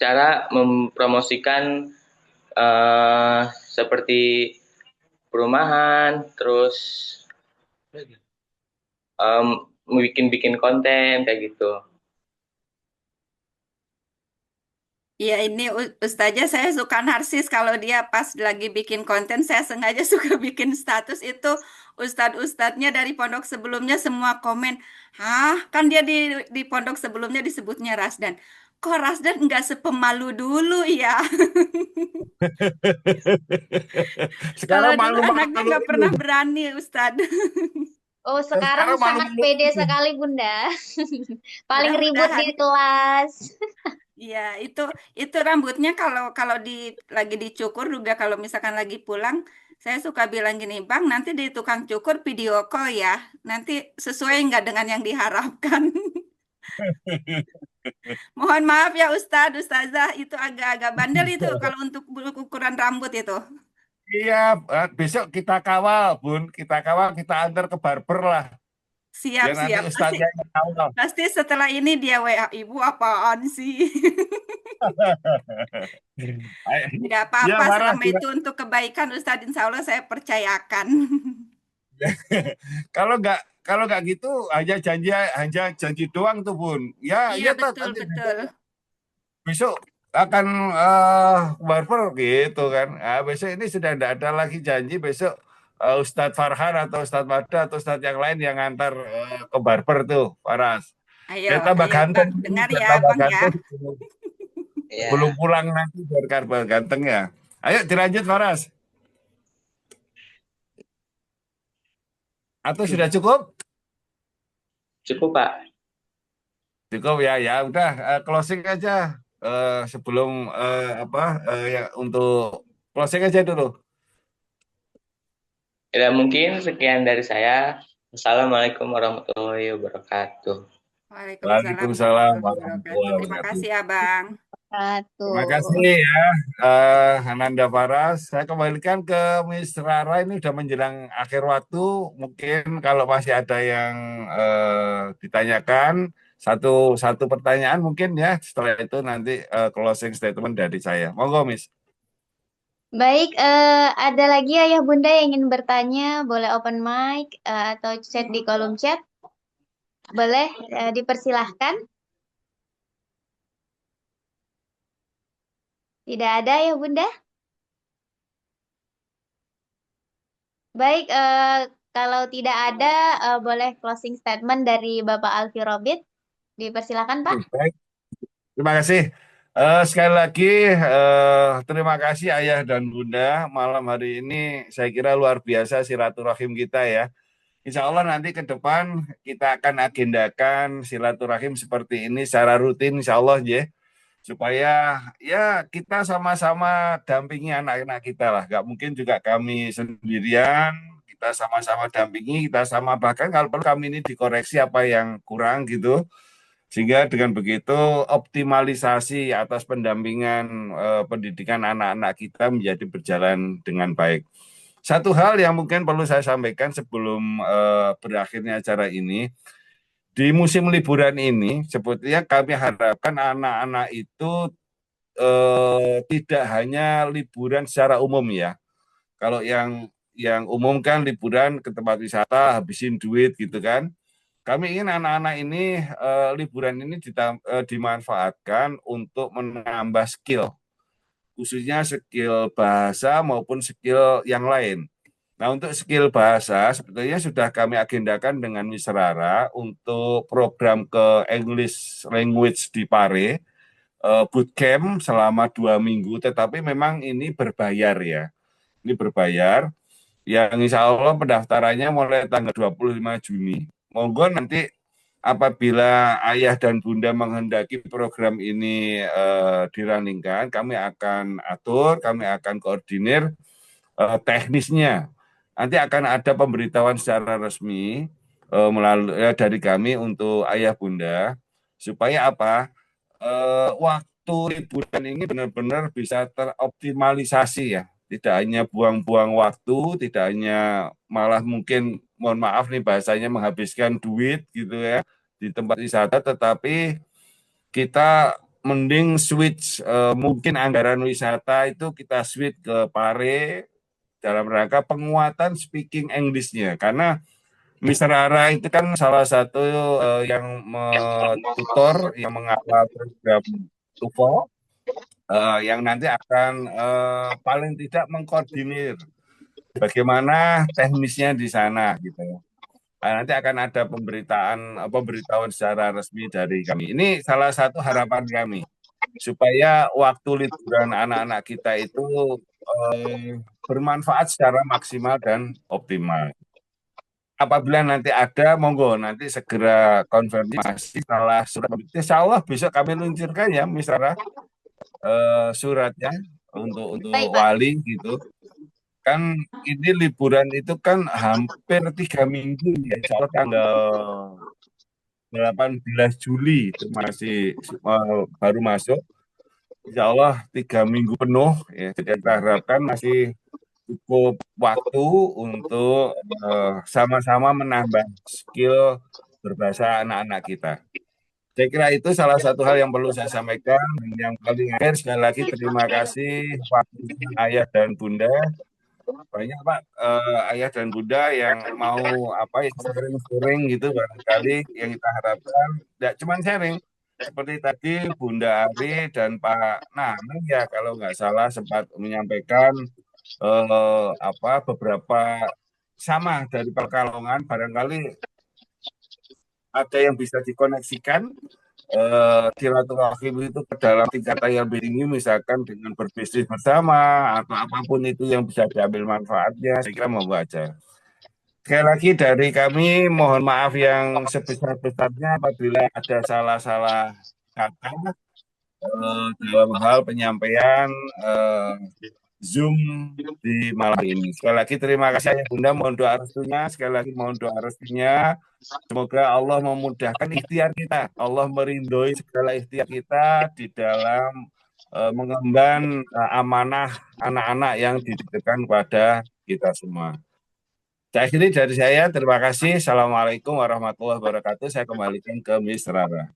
cara mempromosikan seperti perumahan, terus bikin konten kayak gitu. Ya ini Ustazah saya suka narsis kalau dia pas lagi bikin konten saya sengaja suka bikin status itu ustadz-ustadznya dari pondok sebelumnya semua komen, hah kan dia di pondok sebelumnya disebutnya Rasdan. Kok Rasdan nggak sepemalu dulu ya? Kalau Sekarang dulu anaknya malu-malu nggak pernah berani Ustadz. Oh, sekarang Sekarang sangat malu-malu pede ini. sekali, Bunda. Paling ribut Mudah-mudahan. di kelas. Iya, itu rambutnya kalau kalau lagi dicukur juga kalau misalkan lagi pulang, saya suka bilang gini, Bang, nanti di tukang cukur video call ya. Nanti sesuai nggak dengan yang diharapkan. Mohon maaf ya Ustadz, Ustazah, itu agak-agak bandel itu kalau untuk ukuran rambut itu. Iya, besok kita kawal, Bun. Kita kawal, kita antar ke barber lah. Biar nanti Siap-siap. ustaznya yang kawal. Pasti setelah ini dia WA, Ibu apaan sih? Nggak Ya, apa-apa, Farah. selama itu untuk kebaikan Ustadz, insya Allah saya percayakan. Kalau nggak gitu, hanya janji doang tuh, Bun. Ya, Iya, iya tuh. betul-betul. Besok akan barber gitu kan. Nah, besok ini sudah tidak ada lagi janji. Besok Ustadz Farhan atau Ustadz Mada atau Ustadz yang lain yang ngantar ke barber tuh, Faras. Ayo, Dia tambah ayo ganteng, Bang, dengar biar ya tambah Bang ya. ganteng. Ya, Belum pulang nanti biar tambah ganteng ya. Ayo dilanjut Faras. Atau sudah cukup? cukup Pak. Cukup ya, ya udah closing aja sebelum ya untuk closing aja dulu. Ya mungkin sekian dari saya. Assalamualaikum warahmatullahi wabarakatuh. Waalaikumsalam warahmatullahi warahmatullahi Terima wabarakatuh. kasih ya Bang. Terima kasih ya Ananda Paras. Saya kembalikan ke Miss Rara, ini udah menjelang akhir waktu. Mungkin kalau masih ada yang ditanyakan satu pertanyaan mungkin ya. Setelah itu nanti closing statement dari saya. Monggo Miss. Baik, ada lagi ayah bunda yang ingin bertanya, boleh open mic atau chat di kolom chat. Boleh dipersilahkan. Tidak ada ya bunda? Baik, kalau tidak ada, boleh closing statement dari Bapak Alfi Robit. Dipersilakan Pak. Baik. Terima kasih. Sekali lagi terima kasih ayah dan bunda. Malam hari ini saya kira luar biasa silaturahim kita ya. Insya Allah nanti ke depan kita akan agendakan silaturahim seperti ini secara rutin insya Allah ya. Supaya ya kita sama-sama dampingi anak-anak kita lah. Gak mungkin juga kami sendirian, kita sama-sama dampingi, kita sama bahkan kalau perlu kami ini dikoreksi apa yang kurang gitu. Sehingga dengan begitu optimalisasi atas pendampingan pendidikan anak-anak kita menjadi berjalan dengan baik. Satu hal yang mungkin perlu saya sampaikan sebelum berakhirnya acara ini, di musim liburan ini sebetulnya kami harapkan anak-anak itu tidak hanya liburan secara umum ya. Kalau yang umum kan liburan ke tempat wisata, habisin duit gitu kan. Kami ingin anak-anak ini liburan ini dimanfaatkan untuk menambah skill, khususnya skill bahasa maupun skill yang lain. Nah, untuk skill bahasa sebetulnya sudah kami agendakan dengan Miss Rara untuk program ke English Language di Pare, bootcamp selama 2 minggu, tetapi memang ini berbayar ya. Ini berbayar, yang insya Allah pendaftarannya mulai tanggal 25 Juni. Monggo nanti apabila ayah dan bunda menghendaki program ini dirunningkan, kami akan atur, kami akan koordinir teknisnya. Nanti akan ada pemberitahuan secara resmi melalui dari kami untuk ayah bunda supaya apa? Waktu liburan ini benar-benar bisa teroptimalisasi ya. Tidak hanya buang-buang waktu, tidak hanya malah mungkin mohon maaf nih bahasanya menghabiskan duit gitu ya di tempat wisata, tetapi kita mending switch mungkin anggaran wisata itu kita switch ke Pare dalam rangka penguatan speaking English-nya, karena Mr. Rara itu kan salah satu yang tutor yang mengawal program TOEFL yang nanti akan paling tidak mengkoordinir bagaimana teknisnya di sana gitu. Nanti akan ada pemberitahuan secara resmi dari kami. Ini salah satu harapan kami supaya waktu liburan anak-anak kita itu bermanfaat secara maksimal dan optimal. Apabila nanti ada, monggo nanti segera konfirmasi setelah surat. Insya Allah besok kami luncurkan ya, misalnya suratnya untuk wali gitu. Kan ini liburan itu kan hampir 3 minggu ya, insya Allah tanggal 18 Juli itu masih baru masuk. Insya Allah 3 minggu penuh ya. Jadi kita harapkan masih cukup waktu untuk sama-sama menambah skill berbahasa anak-anak kita. Saya kira itu salah satu hal yang perlu saya sampaikan. Yang paling akhir sekali lagi terima kasih waktu ayah dan bunda. Banyak Pak ayah dan bunda yang mau sharing gitu barangkali yang kita harapkan tidak cuma sharing. Seperti tadi Bunda Ari dan Pak Nanang ya kalau nggak salah sempat menyampaikan beberapa sama dari Pekalongan, barangkali ada yang bisa dikoneksikan silaturahim itu ke dalam tingkatan yang lebih tinggi, misalkan dengan berbisnis bersama atau apapun itu yang bisa diambil manfaatnya, saya kira monggo aja. Sekali lagi dari kami mohon maaf yang sebesar-besarnya apabila ada salah-salah kata dalam hal penyampaian Zoom di malam ini. Sekali lagi terima kasih ya Bunda, mohon doa restunya. Sekali lagi mohon doa restunya. Semoga Allah memudahkan ikhtiar kita. Allah merindui segala ikhtiar kita di dalam mengemban amanah anak-anak yang dititipkan kepada kita semua. Saya akhiri dari saya, terima kasih. Assalamualaikum warahmatullahi wabarakatuh. Saya kembalikan ke Miss Rara.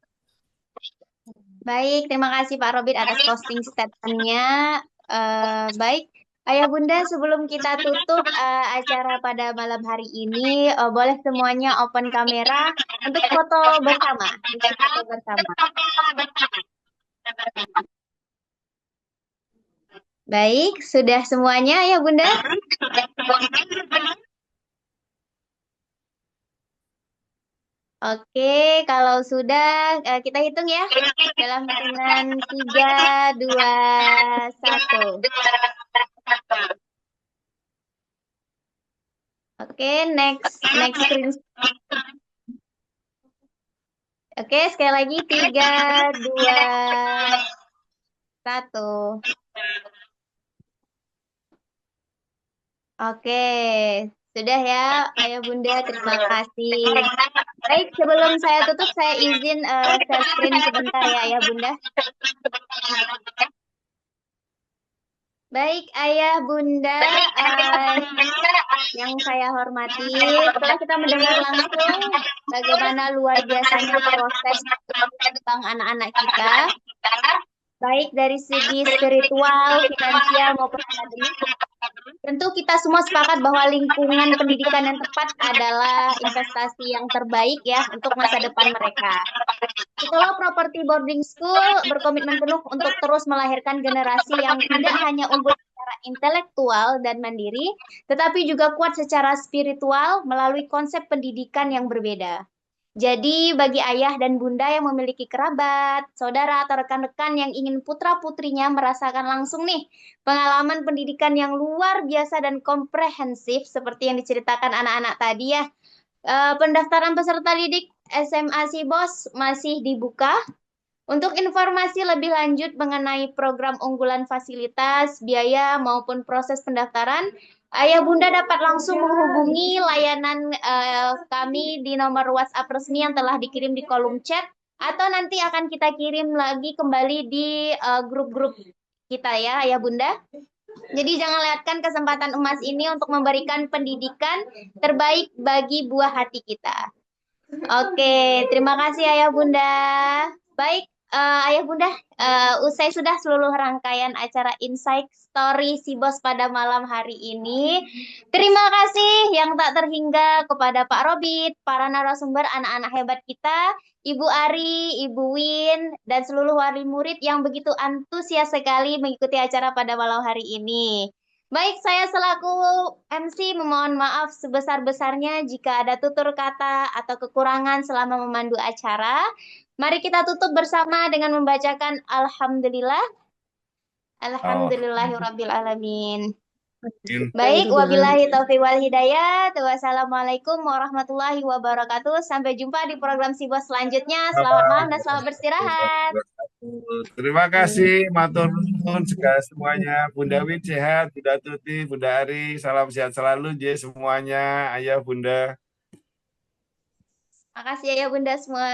Baik, terima kasih Pak Robin atas closing statement-nya. Baik, Ayah Bunda, sebelum kita tutup acara pada malam hari ini, boleh semuanya open kamera untuk foto bersama. Foto bersama. Baik, sudah semuanya Ayah Bunda? Oke, kalau sudah kita hitung ya dalam hitungan 3, 2, 1. Oke, next screen. Oke, sekali lagi 3, 2, 1. Oke, sudah ya Ayah Bunda, terima kasih. Baik, sebelum saya tutup, saya izin share screen sebentar ya Ayah Bunda. Baik, Ayah Bunda yang saya hormati, setelah kita mendengar langsung bagaimana luar biasanya proses tentang anak-anak kita, baik dari segi spiritual, finansial, maupun akademik. Tentu kita semua sepakat bahwa lingkungan pendidikan yang tepat adalah investasi yang terbaik ya untuk masa depan mereka. Sekolah Property Boarding School berkomitmen penuh untuk terus melahirkan generasi yang tidak hanya unggul secara intelektual dan mandiri, tetapi juga kuat secara spiritual melalui konsep pendidikan yang berbeda. Jadi bagi ayah dan bunda yang memiliki kerabat, saudara, atau rekan-rekan yang ingin putra-putrinya merasakan langsung nih pengalaman pendidikan yang luar biasa dan komprehensif seperti yang diceritakan anak-anak tadi ya. Pendaftaran peserta didik SMA Sibos masih dibuka. Untuk informasi lebih lanjut mengenai program unggulan fasilitas, biaya, maupun proses pendaftaran, ayah bunda dapat langsung menghubungi layanan kami di nomor WhatsApp resmi yang telah dikirim di kolom chat, atau nanti akan kita kirim lagi kembali di grup-grup kita ya, ayah bunda. Jadi jangan lewatkan kesempatan emas ini untuk memberikan pendidikan terbaik bagi buah hati kita. Oke, terima kasih ayah bunda. Baik, ayah bunda, usai sudah seluruh rangkaian acara Insight Story Sibos pada malam hari ini. Terima kasih yang tak terhingga kepada Pak Robit, para narasumber anak-anak hebat kita, Ibu Ari, Ibu Win, dan seluruh wali murid yang begitu antusias sekali mengikuti acara pada malam hari ini. Baik, saya selaku MC memohon maaf sebesar-besarnya jika ada tutur kata atau kekurangan selama memandu acara. Mari kita tutup bersama dengan membacakan Alhamdulillah. Alhamdulillahirabbil alamin. Baik, wabillahi taufiq wal hidayah. Wassalamualaikum warahmatullahi wabarakatuh. Sampai jumpa di program Sibos selanjutnya. Selamat malam dan selamat beristirahat. Terima kasih, matur nuwun semuanya. Bunda Win sehat, Bunda Tuti, Bunda Ari, salam sehat selalu je semuanya, ayah bunda. Makasih ayah bunda semua.